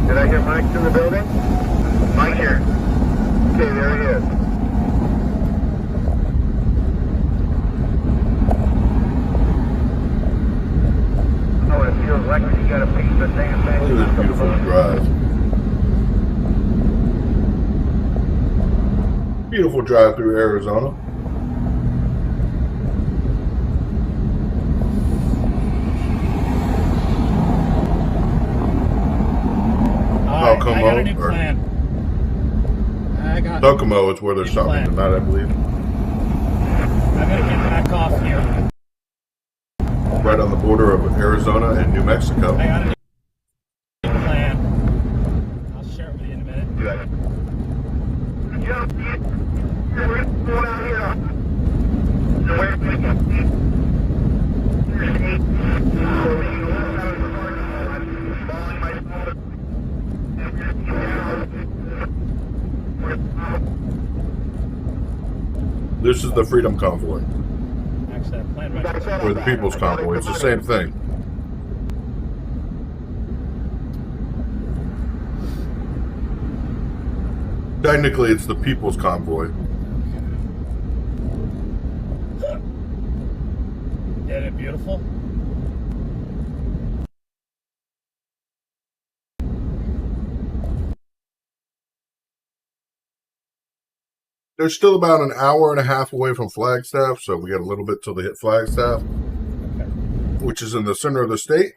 Did I hear Mike's in the building? Mike here. Okay, there he is. Oh, it feels like when you got a piece of damn thing. Look at this beautiful drive. Beautiful drive through Arizona. I got a Kokomo, new or- plan. I got. Kokomo is where they're New stopping plan. tonight, I believe. I gotta get back off here. Right on the border of Arizona and New Mexico. I got a new plan. I'll share it with you in a minute. Good. We're going out here. This is the Freedom Convoy, Actually, I planned right. or the People's Convoy. It's the same thing. Technically, it's the People's Convoy. Isn't it beautiful? They're still about an hour and a half away from Flagstaff, so we got a little bit till they hit Flagstaff, Okay. which is in the center of the state.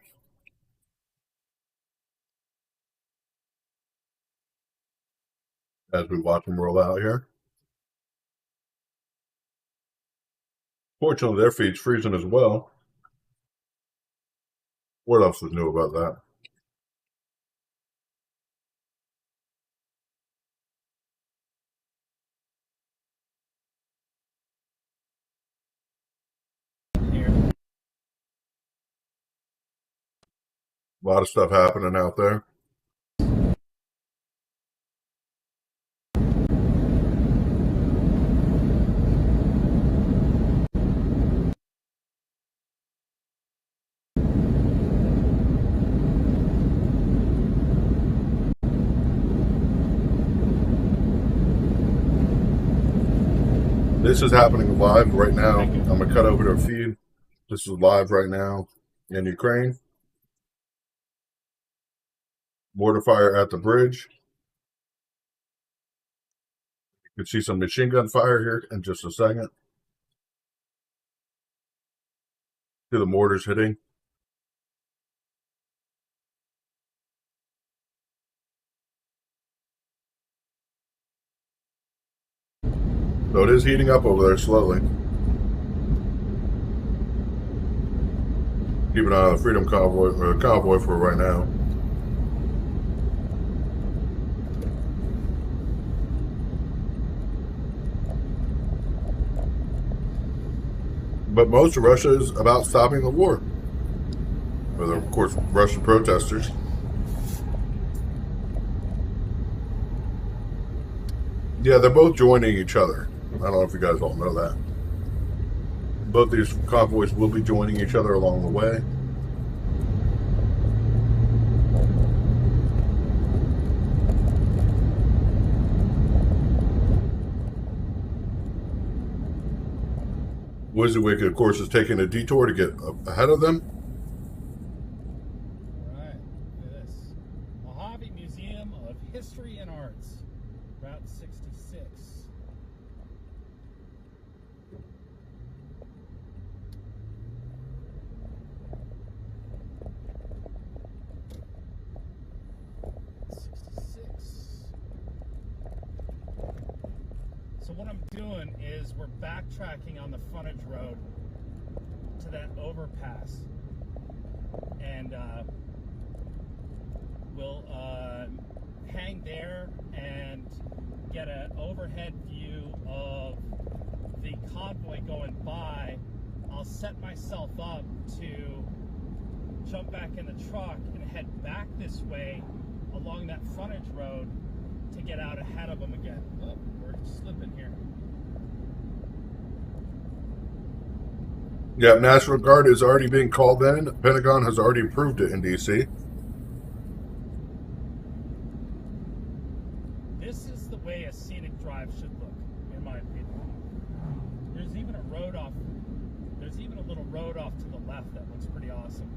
As we watch them roll out here. Fortunately, their feet's freezing as well. What else is new about that? A lot of stuff happening out there. This is happening live right now. I'm going to cut over to a feed. This is live right now in Ukraine. Mortar fire at the bridge. You can see some machine gun fire here in just a second. See the mortars hitting. So it is heating up over there slowly. Keep an eye on the Freedom Convoy, or the convoy for right now. But most of Russia is about stopping the war. With, of course, Russian protesters. Yeah, they're both joining each other. I don't know if you guys all know that. Both these convoys will be joining each other along the way. WYSIWYG, of course, is taking a detour to get ahead of them. All right, look at this. Mojave Museum of History and Arts, Route 66. So what I'm doing is we're backtracking on the frontage road to that overpass, and we'll hang there and get an overhead view of the convoy going by. I'll set myself up to jump back in the truck and head back this way along that frontage road to get out ahead of them again. Oh, we're slipping here. Yeah, National Guard is already being called in. Pentagon has already approved it in D.C. This is the way a scenic drive should look, in my opinion. There's even a road off. There's even a little road off to the left that looks pretty awesome.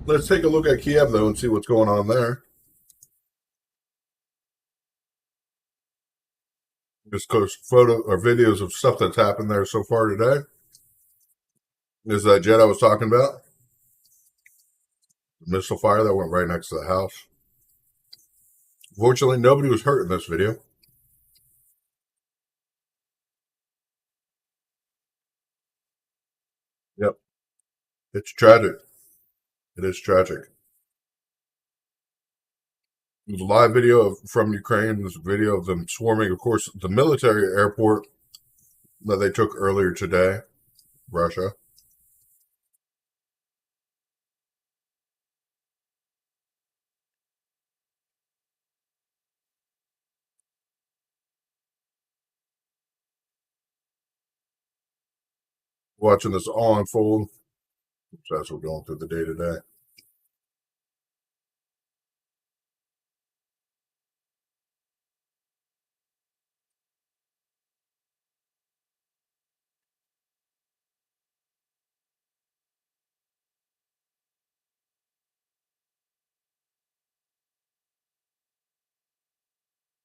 Let's take a look at Kiev, though, and see what's going on there. Just photo or videos of stuff that's happened there so far today. Is that jet I was talking about? The missile fire that went right next to the house. Fortunately, nobody was hurt in this video. Yep. It's tragic. It is tragic. There's a live video from Ukraine. There's a video of them swarming, of course, the military airport that they took earlier today, Russia. Watching this all unfold. So that's what we're going through the day to day.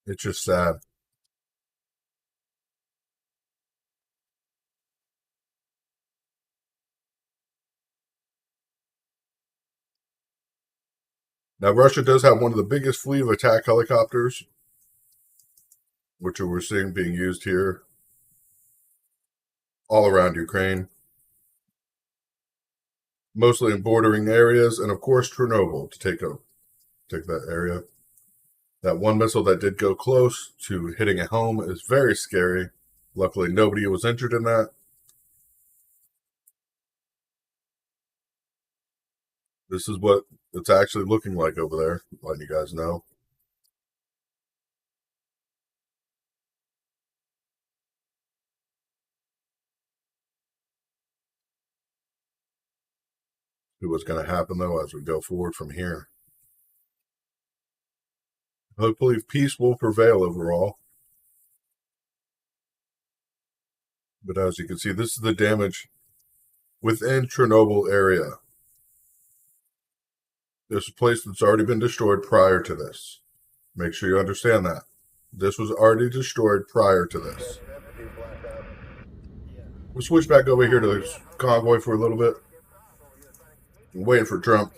It's just sad. Now, Russia does have one of the biggest fleet of attack helicopters, which we're seeing being used here all around Ukraine, mostly in bordering areas, and of course Chernobyl to take that area. That one missile that did go close to hitting a home is very scary. Luckily, nobody was injured in that. This is what it's actually looking like over there, letting you guys know. See what's going to happen, though, as we go forward from here. Hopefully, peace will prevail overall. But as you can see, this is the damage within Chernobyl area. There's a place that's already been destroyed prior to this. Make sure you understand that. This was already destroyed prior to this. We'll switch back over here to the convoy for a little bit. I'm waiting for Trump.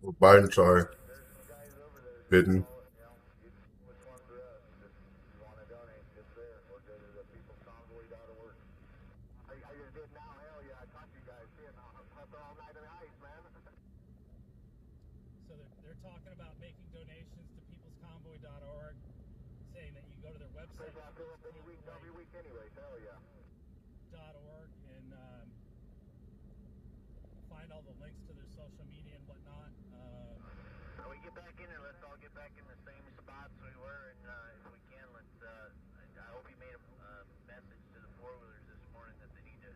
Or Biden, sorry. Biden. So they're talking about making donations to peoplesconvoy.org, saying that you go to their website, every week anyways, hell yeah. .org, and find all the links to their social media and whatnot. When we get back in there, let's all get back in the same spots we were, and if we can, let's, I hope you made a message to the four-wheelers this morning that they need to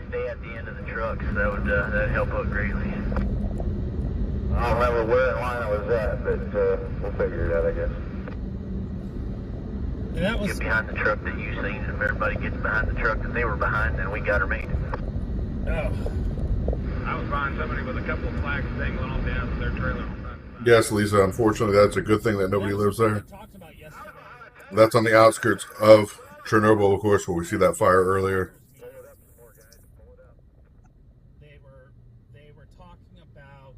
stay at the end of the trucks. That'd help out greatly. I don't remember where in line I was at, but we'll figure it out, I guess. And that was Get behind the truck that you seen, and if everybody gets behind the truck that they were behind, then we got her made. oh. I was behind somebody with a couple of flags dangling off the end of their trailer. Yes, Lisa, unfortunately, that's a good thing that nobody lives there. We talked about yesterday. That's on the outskirts of Chernobyl, of course, where we see that fire earlier. They were talking about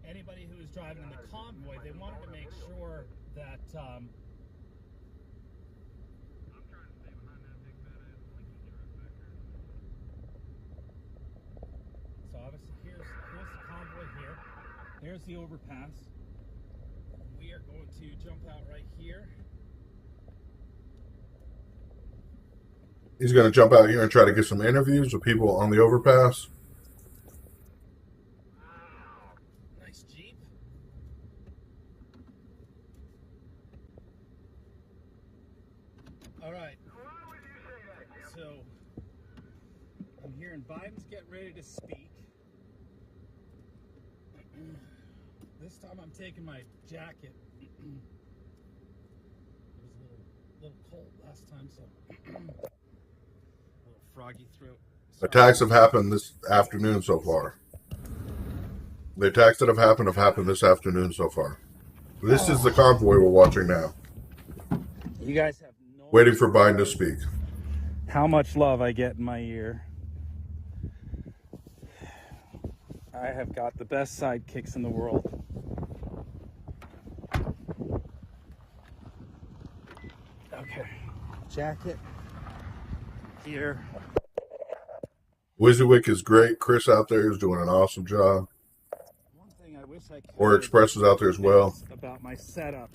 anybody who was driving in the convoy. They wanted to make sure that so obviously here's the convoy here. There's the overpass. We are going to jump out right here. He's going to jump out here and try to get some interviews with people on the overpass. Nice Jeep. All right. So I'm hearing Biden's getting ready to speak. This time I'm taking my jacket. It was a little cold last time, so a little froggy throat. Sorry. Attacks have happened this afternoon so far. The attacks that have happened this afternoon so far. This is the convoy we're watching now. You guys have no Waiting for Biden to speak. how much love I get in my ear. I have got the best sidekicks in the world. Okay, jacket here. WYSIWYG is great. Chris out there is doing an awesome job. One thing I wish I could Or Express is out there as well. about my setup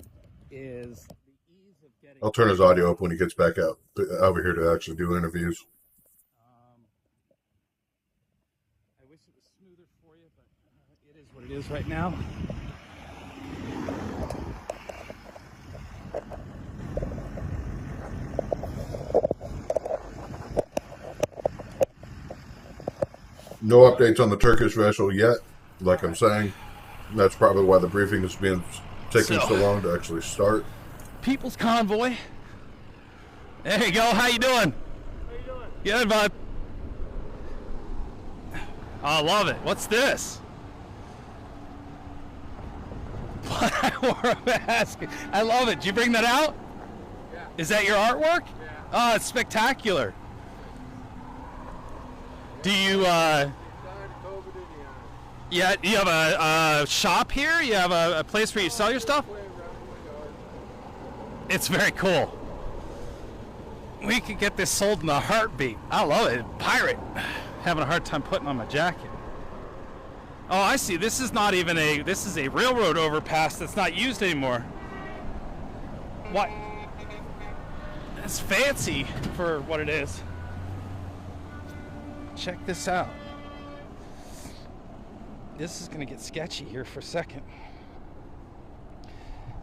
is the ease of getting. I'll turn his audio up when he gets back out over here to actually do interviews. I wish it was smoother for you, but it is what it is right now. No updates on the Turkish vessel yet. Like I'm saying, that's probably why the briefing is being taking so long to actually start. People's Convoy. There you go. How you doing? How you doing? Good, bud. I love it. What's this? I wore a mask. I love it. Did you bring that out? Yeah. Is that your artwork? Yeah. Oh, it's spectacular. Do you, yeah, you have a shop here? You have a place where you sell your stuff? It's very cool. We could get this sold in a heartbeat. I love it. Pirate. Having a hard time putting on my jacket. Oh, I see. This is not even this is a railroad overpass that's not used anymore. What? It's fancy for what it is. check this out. This is gonna get sketchy here for a second.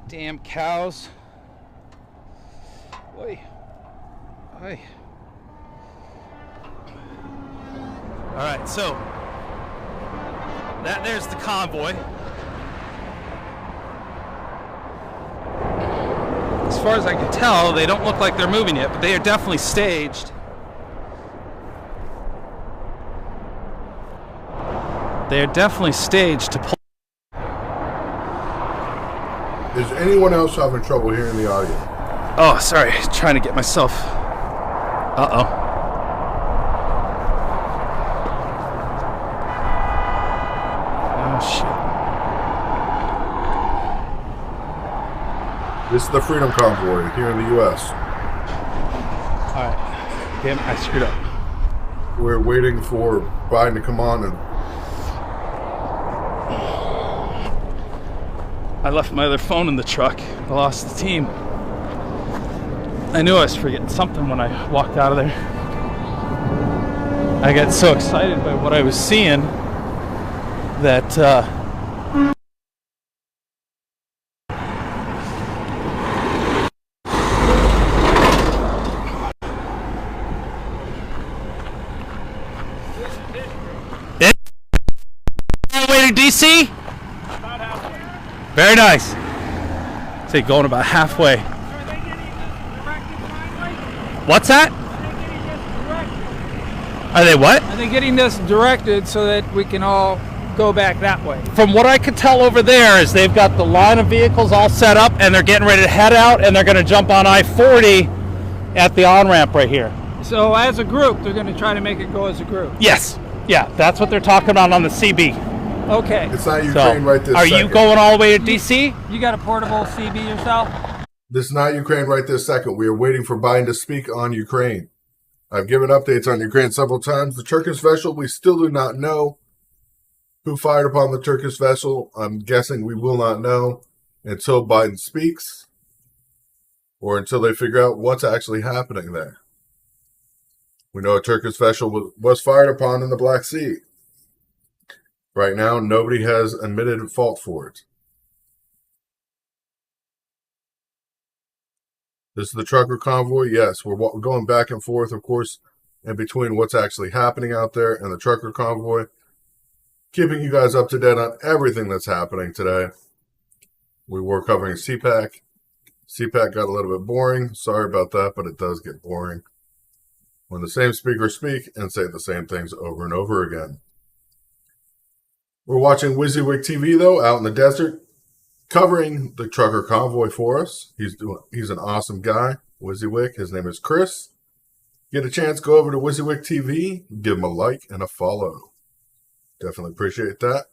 Damn cows. Oi. Oi. Alright, so there's the convoy. As far as I can tell, they don't look like they're moving yet, but they are definitely staged. They are definitely staged to pull. Is anyone else having trouble hearing the audio? Oh, sorry. Trying to get myself. Uh-oh. Oh, shit. This is the Freedom Convoy here in the U.S. All right. Damn, I screwed up. We're waiting for Biden to come on and I left my other phone in the truck. I lost the team. I knew I was forgetting something when I walked out of there. I got so excited by what I was seeing that all the way to DC? Very nice. Say going about halfway. What's that? Are they what? Are they getting this directed so that we can all go back that way? From what I could tell over there is they've got the line of vehicles all set up and they're getting ready to head out and they're going to jump on I-40 at the on-ramp right here. So as a group, they're going to try to make it go as a group? Yes. Yeah, that's what they're talking about on the CB. Okay. it's not Ukraine right this Are second. you going all the way to DC? You got a portable CB yourself? This is not Ukraine right this second. We are waiting for Biden to speak on Ukraine. I've given updates on Ukraine several times. The Turkish vessel, we still do not know who fired upon the Turkish vessel. I'm guessing we will not know until Biden speaks or until they figure out what's actually happening there. We know a Turkish vessel was fired upon in the Black Sea. Right now, nobody has admitted fault for it. This is the trucker convoy. Yes, we're going back and forth, of course, in between what's actually happening out there and the trucker convoy. Keeping you guys up to date on everything that's happening today. We were covering CPAC. CPAC got a little bit boring. Sorry about that, but it does get boring when the same speakers speak and say the same things over and over again. We're watching WYSIWYG TV, though, out in the desert, covering the trucker convoy for us. He's an awesome guy, WYSIWYG. His name is Chris. Get a chance, go over to WYSIWYG TV, give him a like and a follow. Definitely appreciate that.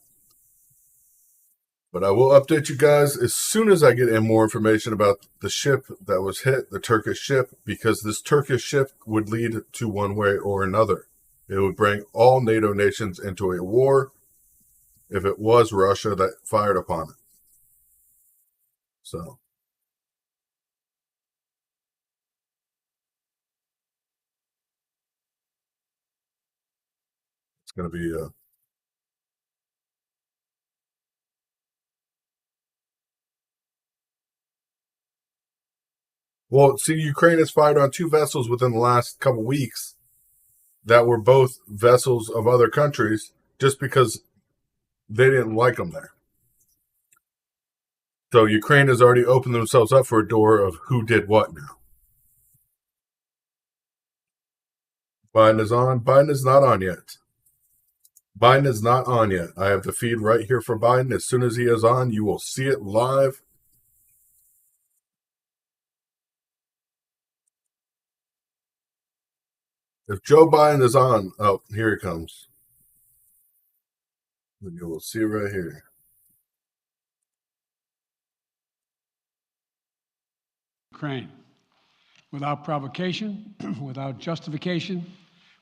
But I will update you guys as soon as I get in more information about the ship that was hit, the Turkish ship, because this Turkish ship would lead to one way or another. It would bring all NATO nations into a war if it was Russia that fired upon it. So it's going to be well, see, Ukraine has fired on 2 vessels within the last couple weeks that were both vessels of other countries just because they didn't like them there. So Ukraine has already opened themselves up for a door of who did what now. Biden is on. Biden is not on yet. Biden is not on yet. I have the feed right here for Biden. As soon as he is on, you will see it live. If Joe Biden is on, oh, here he comes. And you will see right here. Ukraine, without provocation, without justification,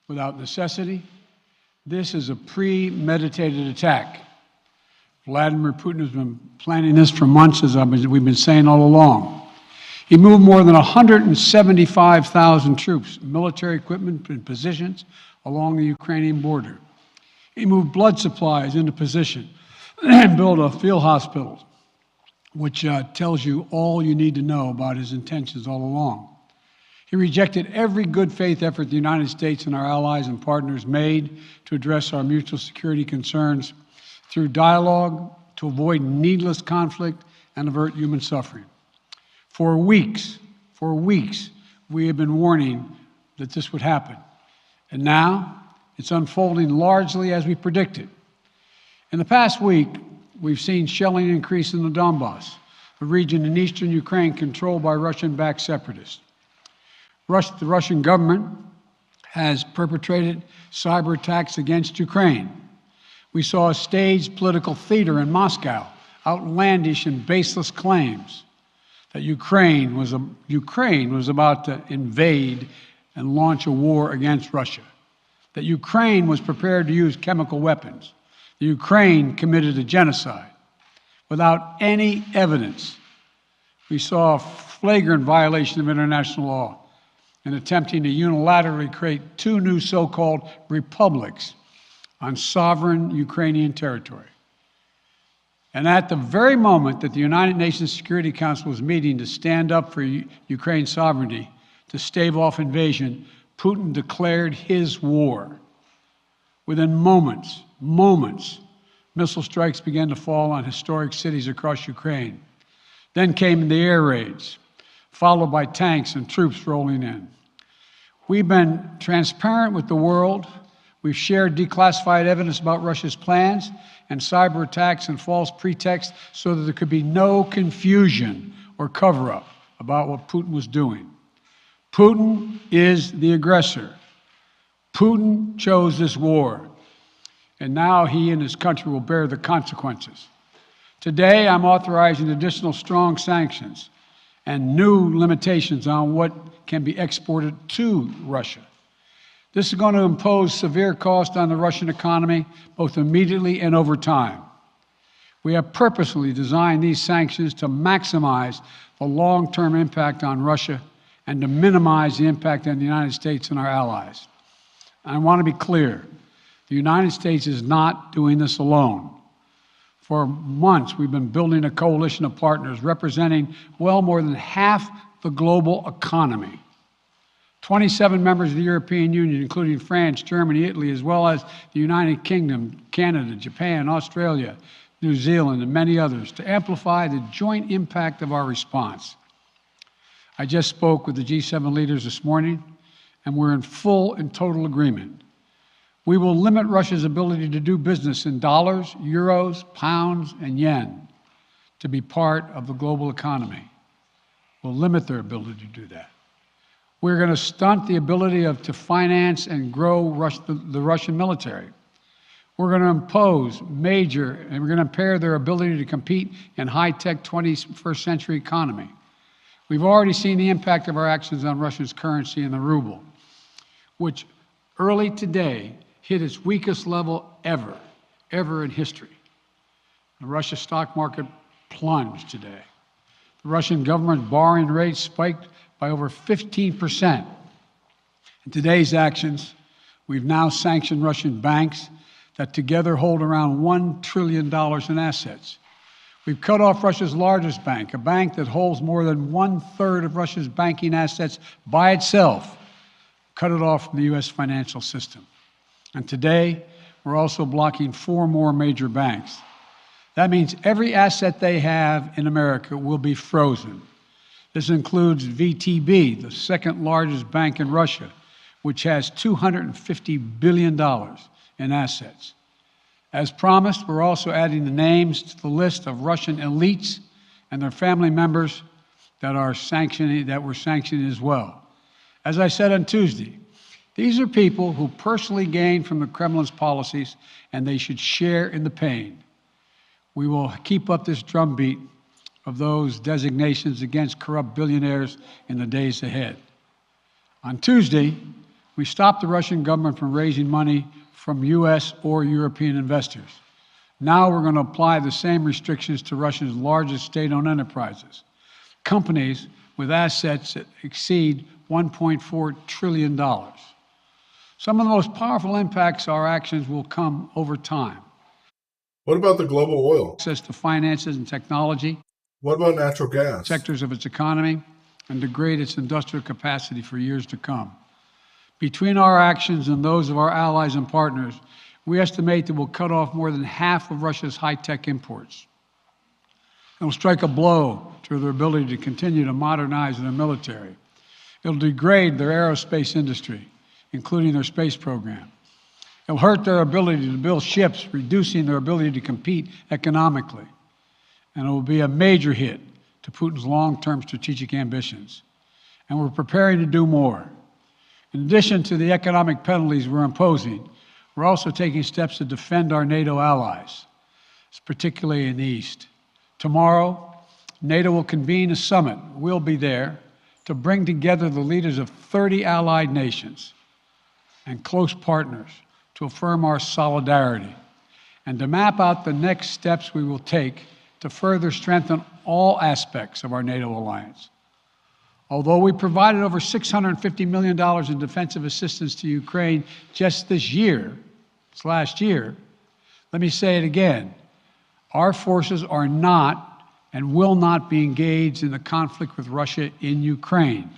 without necessity. This is a premeditated attack. Vladimir Putin has been planning this for months, as we've been saying all along. He moved more than 175,000 troops, military equipment, and positions along the Ukrainian border. He moved blood supplies into position and built a field hospital, which tells you all you need to know about his intentions all along. He rejected every good faith effort the United States and our allies and partners made to address our mutual security concerns through dialogue to avoid needless conflict and avert human suffering. For weeks, we have been warning that this would happen. And now it's unfolding largely as we predicted. In the past week, we've seen shelling increase in the Donbass, a region in eastern Ukraine controlled by Russian-backed separatists. The Russian government has perpetrated cyber attacks against Ukraine. We saw a staged political theater in Moscow, outlandish and baseless claims that Ukraine was about to invade and launch a war against Russia, that Ukraine was prepared to use chemical weapons, that Ukraine committed a genocide. Without any evidence, we saw a flagrant violation of international law in attempting to unilaterally create two new so-called republics on sovereign Ukrainian territory. And at the very moment that the United Nations Security Council was meeting to stand up for Ukraine's sovereignty, to stave off invasion, Putin declared his war. Within moments, missile strikes began to fall on historic cities across Ukraine. Then came the air raids, followed by tanks and troops rolling in. We've been transparent with the world. We've shared declassified evidence about Russia's plans and cyber attacks and false pretexts so that there could be no confusion or cover-up about what Putin was doing. Putin is the aggressor. Putin chose this war, and now he and his country will bear the consequences. Today, I'm authorizing additional strong sanctions and new limitations on what can be exported to Russia. This is going to impose severe cost on the Russian economy, both immediately and over time. We have purposely designed these sanctions to maximize the long-term impact on Russia and to minimize the impact on the United States and our allies. I want to be clear, the United States is not doing this alone. For months, we've been building a coalition of partners representing well more than half the global economy. 27 members of the European Union, including France, Germany, Italy, as well as the United Kingdom, Canada, Japan, Australia, New Zealand, and many others, to amplify the joint impact of our response. I just spoke with the G7 leaders this morning, and we're in full and total agreement. We will limit Russia's ability to do business in dollars, euros, pounds, and yen to be part of the global economy. We'll limit their ability to do that. We're going to stunt the ability to finance and grow the Russian military. We're going to impose and we're going to impair their ability to compete in high-tech 21st century economy. We've already seen the impact of our actions on Russia's currency and the ruble, which early today hit its weakest level ever in history. The Russia stock market plunged today. The Russian government borrowing rate spiked by over 15%. In today's actions, we've now sanctioned Russian banks that together hold around $1 trillion in assets. We've cut off Russia's largest bank, a bank that holds more than 1/3 of Russia's banking assets by itself, cut it off from the U.S. financial system. And today, we're also blocking 4 more major banks. That means every asset they have in America will be frozen. This includes VTB, the second largest bank in Russia, which has $250 billion in assets. As promised, we're also adding the names to the list of Russian elites and their family members that we're sanctioning as well. As I said on Tuesday, these are people who personally gain from the Kremlin's policies, and they should share in the pain. We will keep up this drumbeat of those designations against corrupt billionaires in the days ahead. On Tuesday, we stopped the Russian government from raising money from U.S. or European investors. Now we're going to apply the same restrictions to Russia's largest state-owned enterprises, companies with assets that exceed $1.4 trillion. Some of the most powerful impacts of our actions will come over time. What about the global oil? Access to finances and technology, What about natural gas? sectors of its economy, and degrade its industrial capacity for years to come. Between our actions and those of our allies and partners, we estimate that we'll cut off more than half of Russia's high-tech imports. It will strike a blow to their ability to continue to modernize their military. It will degrade their aerospace industry, including their space program. It will hurt their ability to build ships, reducing their ability to compete economically. And it will be a major hit to Putin's long-term strategic ambitions. And we're preparing to do more. In addition to the economic penalties we're imposing, we're also taking steps to defend our NATO allies, particularly in the East. Tomorrow, NATO will convene a summit. We'll be there to bring together the leaders of 30 allied nations and close partners to affirm our solidarity and to map out the next steps we will take to further strengthen all aspects of our NATO alliance. Although we provided over $650 million in defensive assistance to Ukraine just this last year, let me say it again. Our forces are not and will not be engaged in the conflict with Russia in Ukraine.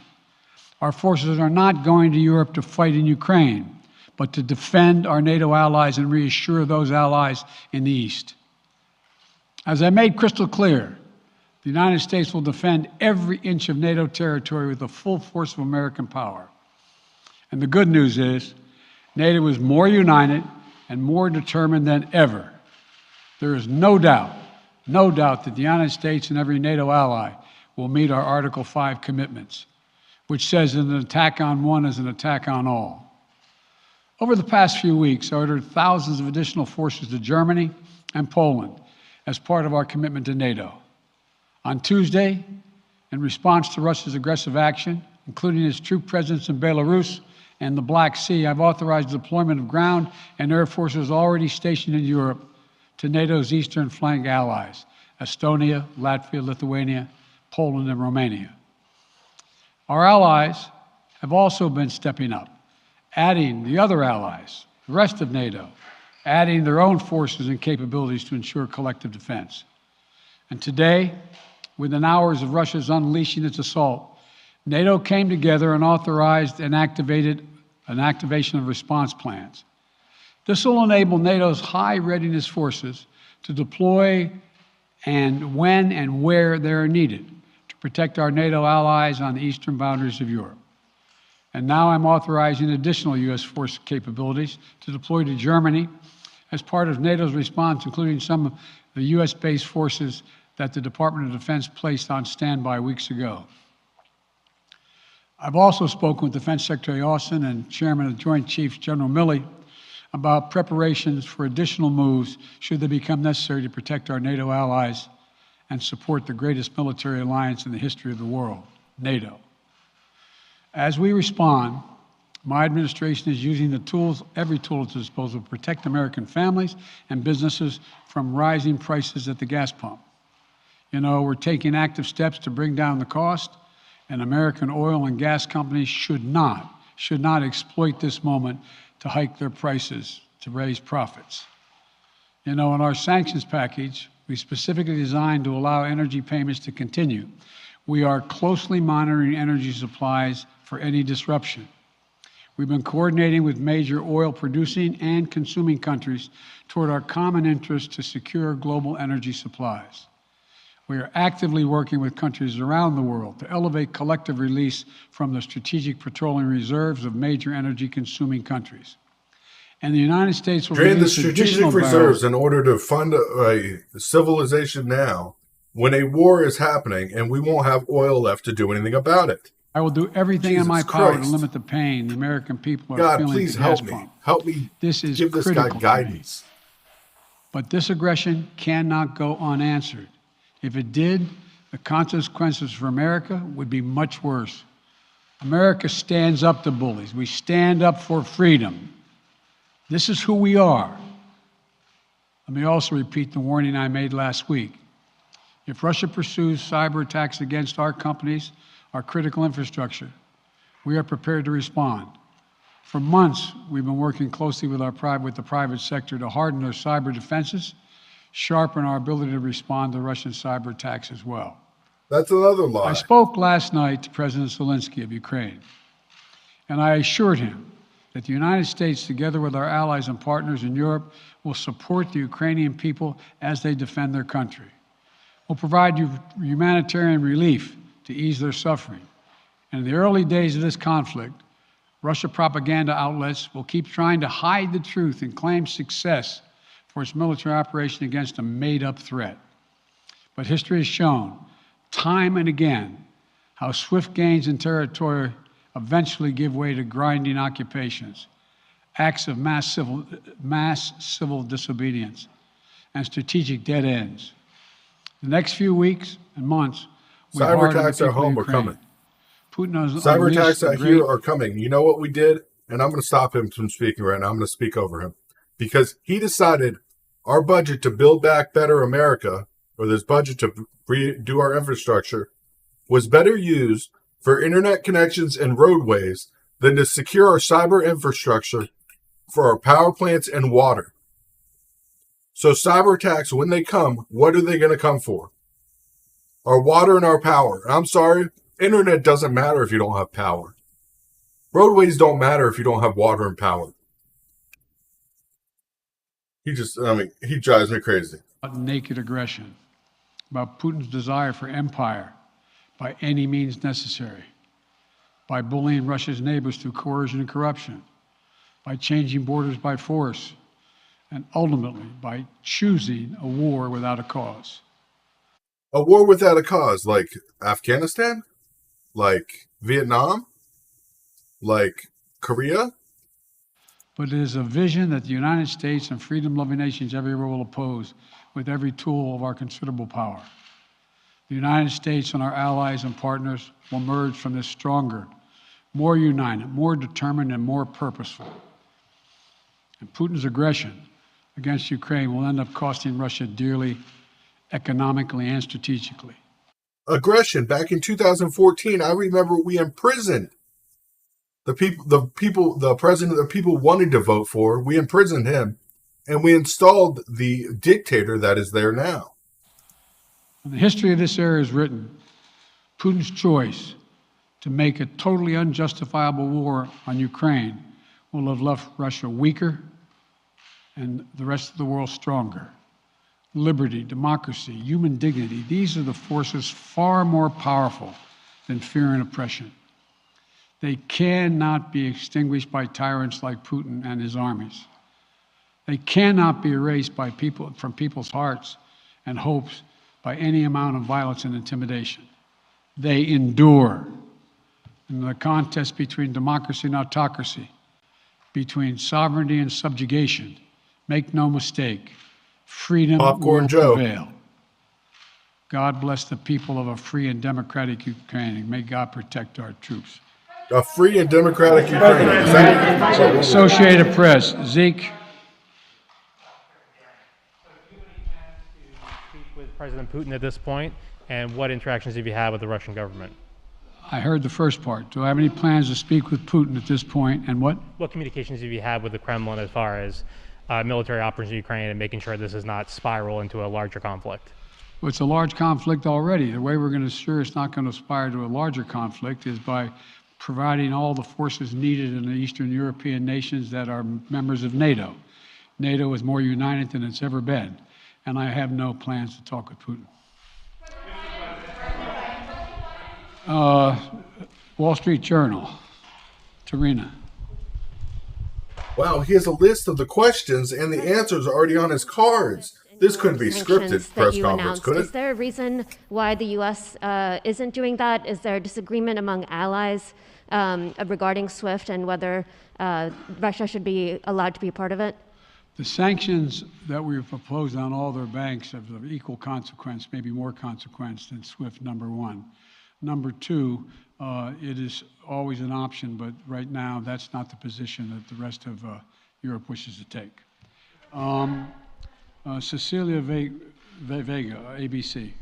Our forces are not going to Europe to fight in Ukraine, but to defend our NATO allies and reassure those allies in the East. As I made crystal clear, the United States will defend every inch of NATO territory with the full force of American power. And the good news is, NATO is more united and more determined than ever. There is no doubt that the United States and every NATO ally will meet our Article 5 commitments, which says that an attack on one is an attack on all. Over the past few weeks, I ordered thousands of additional forces to Germany and Poland as part of our commitment to NATO. On Tuesday, in response to Russia's aggressive action, including its troop presence in Belarus and the Black Sea, I've authorized the deployment of ground and air forces already stationed in Europe to NATO's eastern flank allies, Estonia, Latvia, Lithuania, Poland, and Romania. Our allies have also been stepping up, adding the other allies, the rest of NATO, adding their own forces and capabilities to ensure collective defense. And today, within hours of Russia's unleashing its assault, NATO came together and authorized and activated an activation of response plans. This will enable NATO's high readiness forces to deploy and when and where they are needed to protect our NATO allies on the eastern boundaries of Europe. And now I'm authorizing additional U.S. force capabilities to deploy to Germany as part of NATO's response, including some of the U.S.-based forces that the Department of Defense placed on standby weeks ago. I've also spoken with Defense Secretary Austin and Chairman of the Joint Chiefs, General Milley, about preparations for additional moves should they become necessary to protect our NATO allies and support the greatest military alliance in the history of the world, NATO. As we respond, my administration is using the tools, every tool at its disposal to protect American families and businesses from rising prices at the gas pump. You know, we're taking active steps to bring down the cost, and American oil and gas companies should not exploit this moment to hike their prices to raise profits. You know, in our sanctions package, we specifically designed to allow energy payments to continue. We are closely monitoring energy supplies for any disruption. We've been coordinating with major oil producing and consuming countries toward our common interest to secure global energy supplies. We are actively working with countries around the world to elevate collective release from the strategic petroleum reserves of major energy-consuming countries. And the United States will drain the release additional strategic reserves in order to fund a civilization now when a war is happening and we won't have oil left to do anything about it. I will do everything in my power to limit the pain the American people are feeling. God, please help me. Help me this is give this guy guidance. But this aggression cannot go unanswered. If it did, the consequences for America would be much worse. America stands up to bullies. We stand up for freedom. This is who we are. Let me also repeat the warning I made last week. If Russia pursues cyber attacks against our companies, our critical infrastructure, we are prepared to respond. For months, we've been working closely with the private sector to harden our cyber defenses, sharpen our ability to respond to Russian cyber attacks as well. That's another lie. I spoke last night to President Zelensky of Ukraine, and I assured him that the United States, together with our allies and partners in Europe, will support the Ukrainian people as they defend their country. We'll provide humanitarian relief to ease their suffering. And in the early days of this conflict, Russia propaganda outlets will keep trying to hide the truth and claim success for its military operation against a made-up threat. But history has shown, time and again, how swift gains in territory eventually give way to grinding occupations, acts of mass civil disobedience, and strategic dead ends. The next few weeks and months, cyber attacks at home are coming. Cyber attacks out here are coming. You know what we did? And I'm going to stop him from speaking right now. I'm going to speak over him because he decided our budget to build back better America, or this budget to redo our infrastructure, was better used for internet connections and roadways than to secure our cyber infrastructure for our power plants and water. So cyber attacks, when they come, what are they going to come for? Our water and our power. I'm sorry, internet doesn't matter if you don't have power. Roadways don't matter if you don't have water and power. He drives me crazy. Naked aggression, about Putin's desire for empire by any means necessary, by bullying Russia's neighbors through coercion and corruption, by changing borders by force, and ultimately by choosing a war without a cause. A war without a cause, like Afghanistan? Like Vietnam? Like Korea? But it is a vision that the United States and freedom-loving nations everywhere will oppose with every tool of our considerable power. The United States and our allies and partners will emerge from this stronger, more united, more determined, and more purposeful. And Putin's aggression against Ukraine will end up costing Russia dearly, economically and strategically. Aggression. Back in 2014, I remember we imprisoned the president the people wanted to vote for. We imprisoned him, and we installed the dictator that is there now. When the history of this era is written, Putin's choice to make a totally unjustifiable war on Ukraine will have left Russia weaker and the rest of the world stronger. Liberty, democracy, human dignity, these are the forces far more powerful than fear and oppression. They cannot be extinguished by tyrants like Putin and his armies. They cannot be erased by from people's hearts and hopes by any amount of violence and intimidation. They endure. In the contest between democracy and autocracy, between sovereignty and subjugation, make no mistake, freedom will prevail. God bless the people of a free and democratic Ukraine, and may God protect our troops. A free and democratic Ukraine. Associated Press, Zeke. With President Putin at this point, and what interactions have you had with the Russian government? I heard the first part. Do I have any plans to speak with Putin at this point, and what? What communications have you had with the Kremlin as far as military operations in Ukraine and making sure this does not spiral into a larger conflict? Well, it's a large conflict already. The way we're going to ensure it's not going to aspire to a larger conflict is by providing all the forces needed in the Eastern European nations that are members of NATO. NATO is more united than it's ever been, and I have no plans to talk with Putin. Wall Street Journal, Tarina. Wow, he has a list of the questions and the answers are already on his cards. This couldn't be scripted press conference, could it? Is there a reason why the U.S. Isn't doing that? Is there a disagreement among allies regarding SWIFT and whether Russia should be allowed to be a part of it? The sanctions that we've proposed on all their banks have of equal consequence, maybe more consequence than SWIFT, number one. Number two, it is always an option, but right now that's not the position that the rest of Europe wishes to take. Cecilia Vega, ABC.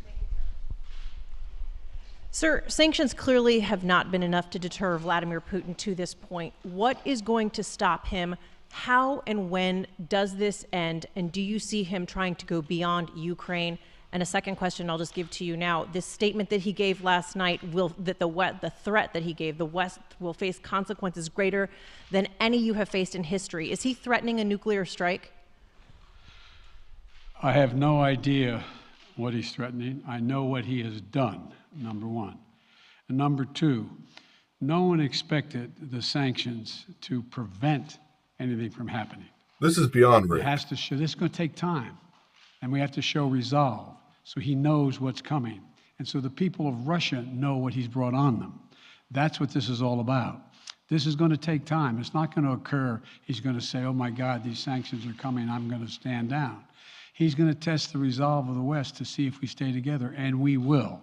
Sir, sanctions clearly have not been enough to deter Vladimir Putin to this point. What is going to stop him? How and when does this end? And do you see him trying to go beyond Ukraine? And a second question I'll just give to you now. This statement that he gave last night, the threat that he gave, the West will face consequences greater than any you have faced in history. Is he threatening a nuclear strike? I have no idea what he's threatening. I know what he has done, number one. And number two, no one expected the sanctions to prevent anything from happening. This is beyond It Rick. has to show, this is going to take time, and we have to show resolve so he knows what's coming. And so the people of Russia know what he's brought on them. That's what this is all about. This is going to take time. It's not going to occur. He's going to say, oh my God, these sanctions are coming, I'm going to stand down. He's going to test the resolve of the West to see if we stay together, and we will.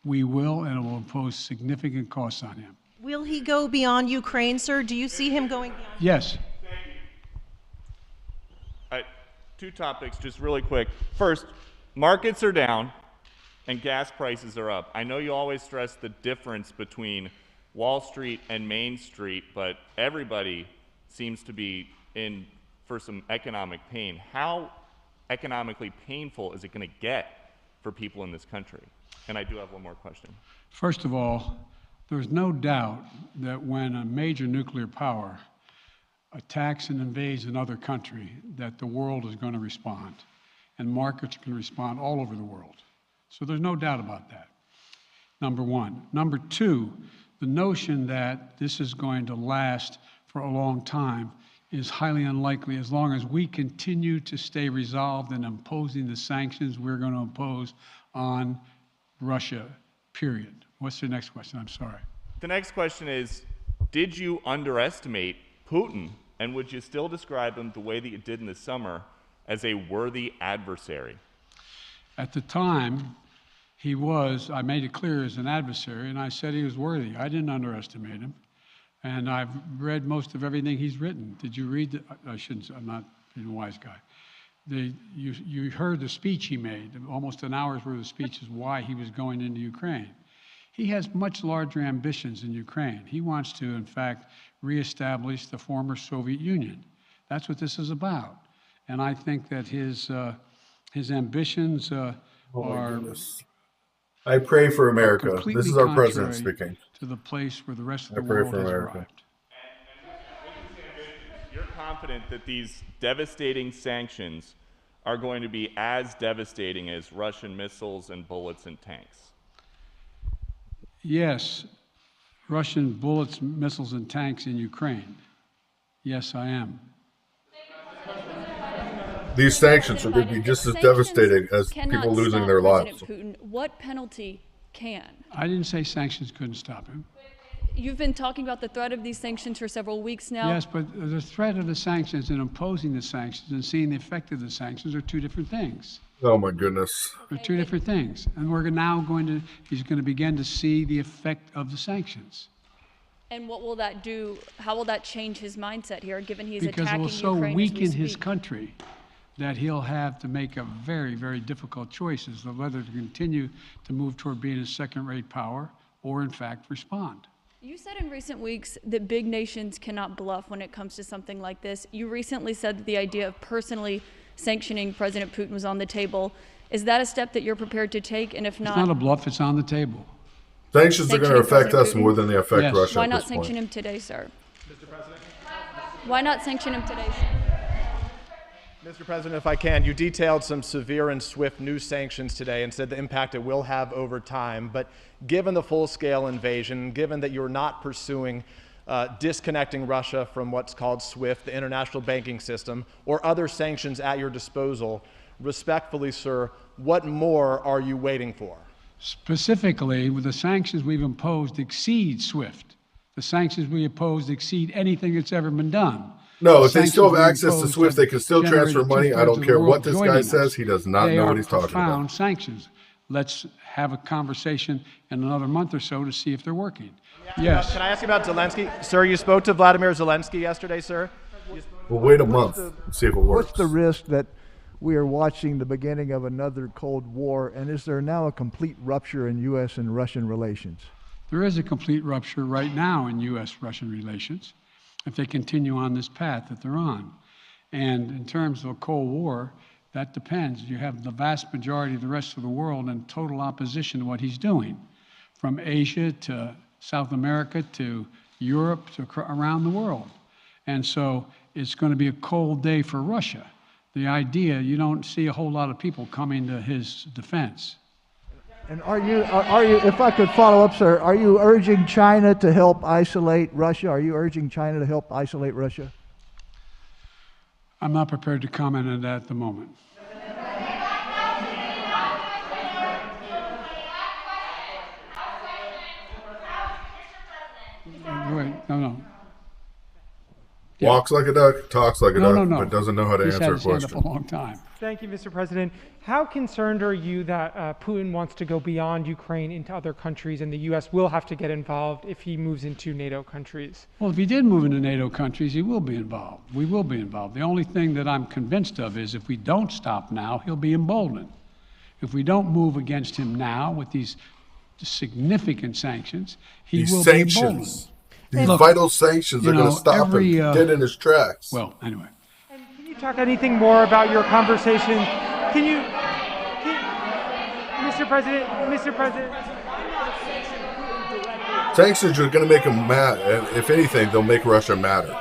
We will, and it will impose significant costs on him. Will he go beyond Ukraine, sir? Do you see him going beyond? Yes. Two topics, just really quick. First, markets are down and gas prices are up. I know you always stress the difference between Wall Street and Main Street, but everybody seems to be in for some economic pain. How economically painful is it going to get for people in this country? And I do have one more question. First of all, there's no doubt that when a major nuclear power attacks and invades another country, that the world is going to respond, and markets can respond all over the world. So there's no doubt about that, number one. Number two, the notion that this is going to last for a long time is highly unlikely as long as we continue to stay resolved in imposing the sanctions we're going to impose on Russia, period. What's the next question? I'm sorry. The next question is, did you underestimate Putin, and would you still describe him the way that you did in the summer as a worthy adversary? At the time, he was, I made it clear, as an adversary, and I said he was worthy. I didn't underestimate him. And I've read most of everything he's written. Did you read? I shouldn't, I'm not being a wise guy. You heard the speech he made, almost an hour's worth of speeches, why he was going into Ukraine. He has much larger ambitions in Ukraine. He wants to, in fact, reestablish the former Soviet Union. That's what this is about. And I think that his ambitions are. I pray for America. This is our president contrary speaking. To the place where the rest of I the pray world for has America. arrived. You're confident that these devastating sanctions are going to be as devastating as Russian missiles and bullets and tanks? Yes, Russian bullets, missiles, and tanks in Ukraine. Yes, I am. These sanctions are going to be just as devastating as people losing their lives. Putin. What penalty can? I didn't say sanctions couldn't stop him. You've been talking about the threat of these sanctions for several weeks now. Yes, but the threat of the sanctions and imposing the sanctions and seeing the effect of the sanctions are two different things. Oh my goodness. They're two different things. And he's going to begin to see the effect of the sanctions. And what will that do? How will that change his mindset here, given he's because attacking it will so Ukraine weaken as we his speak? country that he'll have to make a very, very difficult choices of whether to continue to move toward being a second-rate power or, in fact, respond. You said in recent weeks that big nations cannot bluff when it comes to something like this. You recently said that the idea of personally sanctioning President Putin was on the table. Is that a step that you're prepared to take? And if It's not a bluff, it's on the table. Sanctions are going to affect us more than they affect Yes. Russia Why at not this point. sanction him today, sir? Mr. President? Why not sanction him today, sir? Mr. President, if I can, you detailed some severe and swift new sanctions today and said the impact it will have over time. But given the full-scale invasion, given that you're not pursuing disconnecting Russia from what's called SWIFT, the international banking system, or other sanctions at your disposal, respectfully, sir, what more are you waiting for? Specifically, with the sanctions we've imposed exceed SWIFT. The sanctions we imposed exceed anything that's ever been done. No, The if they still have sanctions we access to imposed SWIFT, they can still generated transfer money. I don't two-thirds of care the what world this guy joining says. us. He does not They know are what he's talking profound about. sanctions. Let's have a conversation in another month or so to see if they're working. Can Yes. I ask you about Zelensky? Sir, you spoke to Vladimir Zelensky yesterday, sir? We'll wait a month and see if it works. What's the risk that we are watching the beginning of another Cold War? And is there now a complete rupture in U.S. and Russian relations? There is a complete rupture right now in U.S.-Russian relations if they continue on this path that they're on. And in terms of a Cold War, that depends. You have the vast majority of the rest of the world in total opposition to what he's doing, from Asia to South America to Europe to around the world. And so it's going to be a cold day for Russia. The idea, you don't see a whole lot of people coming to his defense. And are you, if I could follow up, sir, are you urging China to help isolate Russia? Are you urging China to help isolate Russia? I'm not prepared to comment on that at the moment. Wait, no. Yeah. Walks like a duck, talks like a duck, No. but doesn't know how to He's answer had a his hand question. up a long time. Thank you, Mr. President. How concerned are you that Putin wants to go beyond Ukraine into other countries, and the U.S. will have to get involved if he moves into NATO countries? Well, if he did move into NATO countries, he will be involved. We will be involved. The only thing that I'm convinced of is if we don't stop now, he'll be emboldened. If we don't move against him now with these significant sanctions, he will be emboldened. These Look, vital sanctions are going to stop him dead in his tracks. Well, anyway. Can you talk anything more about your conversation? Mr. President. Sanctions are going to make him mad. And if anything, they'll make Russia madder.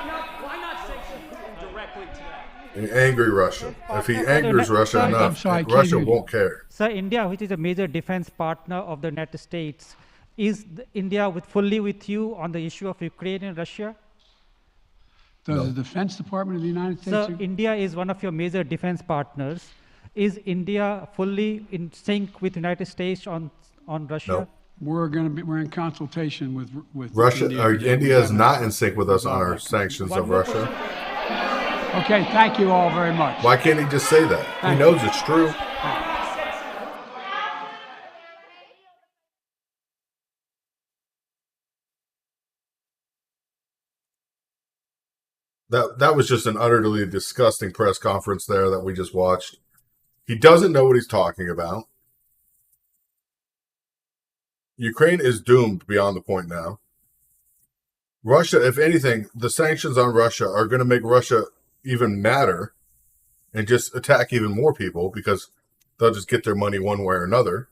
An angry Russia. If he angers Russia enough, Russia won't care. Sir, India, which is a major defense partner of the United States, is India fully with you on the issue of Ukraine and Russia? Does the Defense Department of the United States? So India is one of your major defense partners. Is India fully in sync with the United States on Russia? No. We're in consultation with Russia. India. India is not in sync with us on our sanctions of Russia. Okay, thank you all very much. Why can't he just say that? He knows it's true. That was just an utterly disgusting press conference there that we just watched. He doesn't know what he's talking about. Ukraine is doomed beyond the point now. Russia, if anything, the sanctions on Russia are going to make Russia even madder and just attack even more people because they'll just get their money one way or another.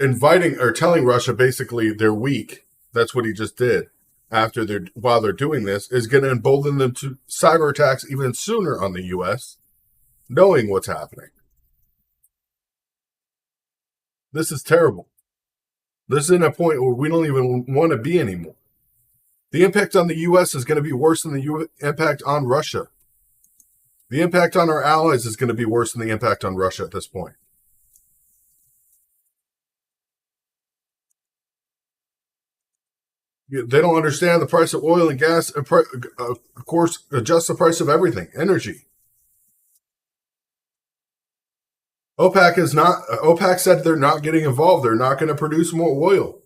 Inviting or telling Russia basically they're weak. That's what he just did. While they're doing this, is going to embolden them to cyber attacks even sooner on the U.S., knowing what's happening. This is terrible. This is in a point where we don't even want to be anymore. The impact on the U.S. is going to be worse than the impact on Russia. The impact on our allies is going to be worse than the impact on Russia at this point. They don't understand the price of oil and gas, of course, adjust the price of everything, energy. OPEC said they're not getting involved. They're not going to produce more oil.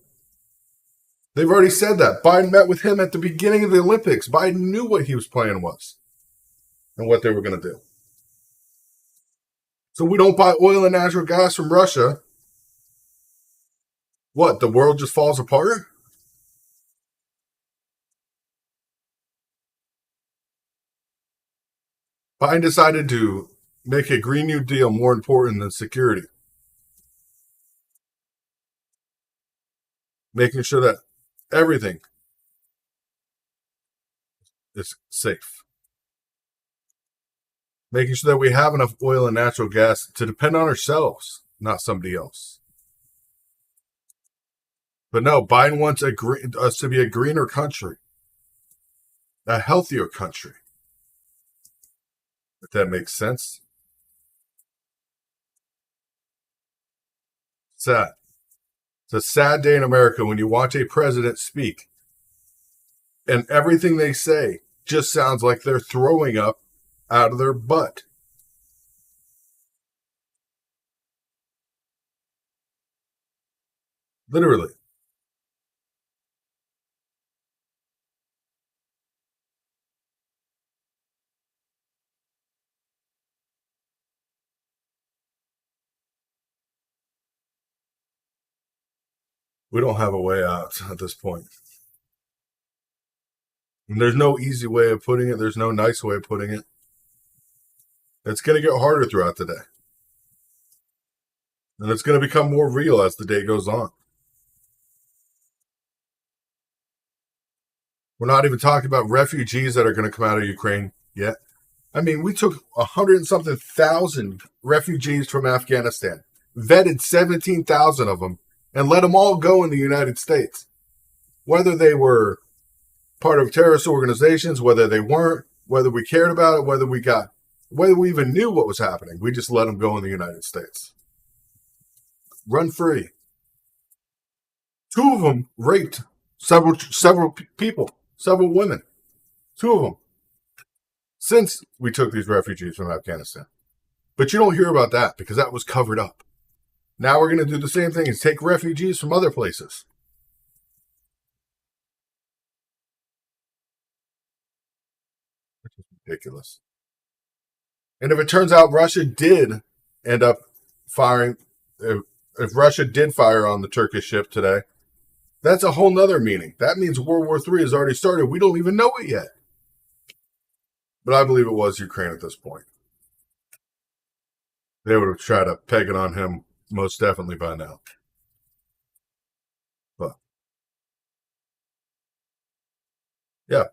They've already said that. Biden met with him at the beginning of the Olympics. Biden knew what his plan was and what they were going to do. So we don't buy oil and natural gas from Russia. What, the world just falls apart? Biden decided to make a Green New Deal more important than security. Making sure that everything is safe. Making sure that we have enough oil and natural gas to depend on ourselves, not somebody else. But no, Biden wants us to be a greener country, a healthier country. If that makes sense. Sad. It's a sad day in America when you watch a president speak and everything they say just sounds like they're throwing up out of their butt. Literally. We don't have a way out at this point. And there's no easy way of putting it. There's no nice way of putting it. It's going to get harder throughout the day. And it's going to become more real as the day goes on. We're not even talking about refugees that are going to come out of Ukraine yet. I mean, we took 100 and something thousand refugees from Afghanistan, vetted 17,000 of them, and let them all go in the United States. Whether they were part of terrorist organizations, whether they weren't, whether we cared about it, whether we even knew what was happening, we just let them go in the United States. Run free. 2 of them raped several people, several women. 2 of them. Since we took these refugees from Afghanistan. But you don't hear about that because that was covered up. Now we're going to do the same thing is take refugees from other places. Which is ridiculous. And if it turns out Russia did end up firing, if Russia did fire on the Turkish ship today, that's a whole nother meaning. That means World War III has already started. We don't even know it yet. But I believe it was Ukraine at this point. They would have tried to peg it on him most definitely by now. But yeah,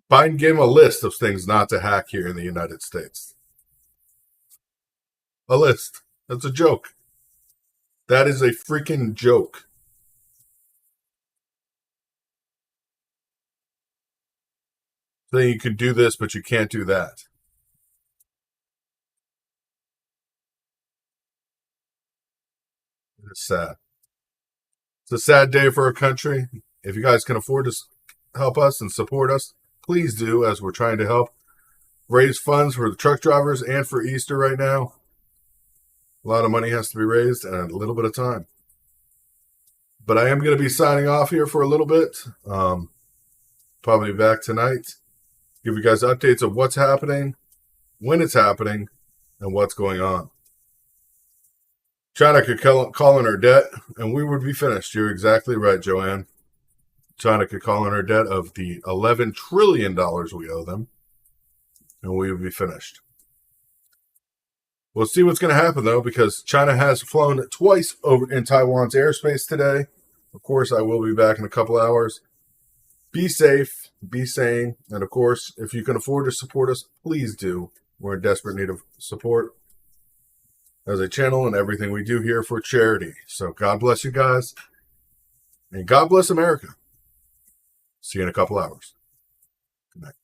Biden gave him a list of things not to hack here in the United States. A list. That's a joke. That is a freaking joke. Saying you could do this, but you can't do that. It's sad. It's a sad day for our country. If you guys can afford to help us and support us, please do, as we're trying to help raise funds for the truck drivers and for Easter right now. A lot of money has to be raised and a little bit of time. But I am going to be signing off here for a little bit. Probably back tonight. Give you guys updates of what's happening, when it's happening, and what's going on. China could call in her debt, and we would be finished. You're exactly right, Joanne. China could call in her debt of the $11 trillion we owe them, and we would be finished. We'll see what's going to happen, though, because China has flown twice over in Taiwan's airspace today. Of course, I will be back in a couple hours. Be safe, be sane, and of course, if you can afford to support us, please do. We're in desperate need of support as a channel and everything we do here for charity. So God bless you guys, and God bless America. See you in a couple hours. Good night.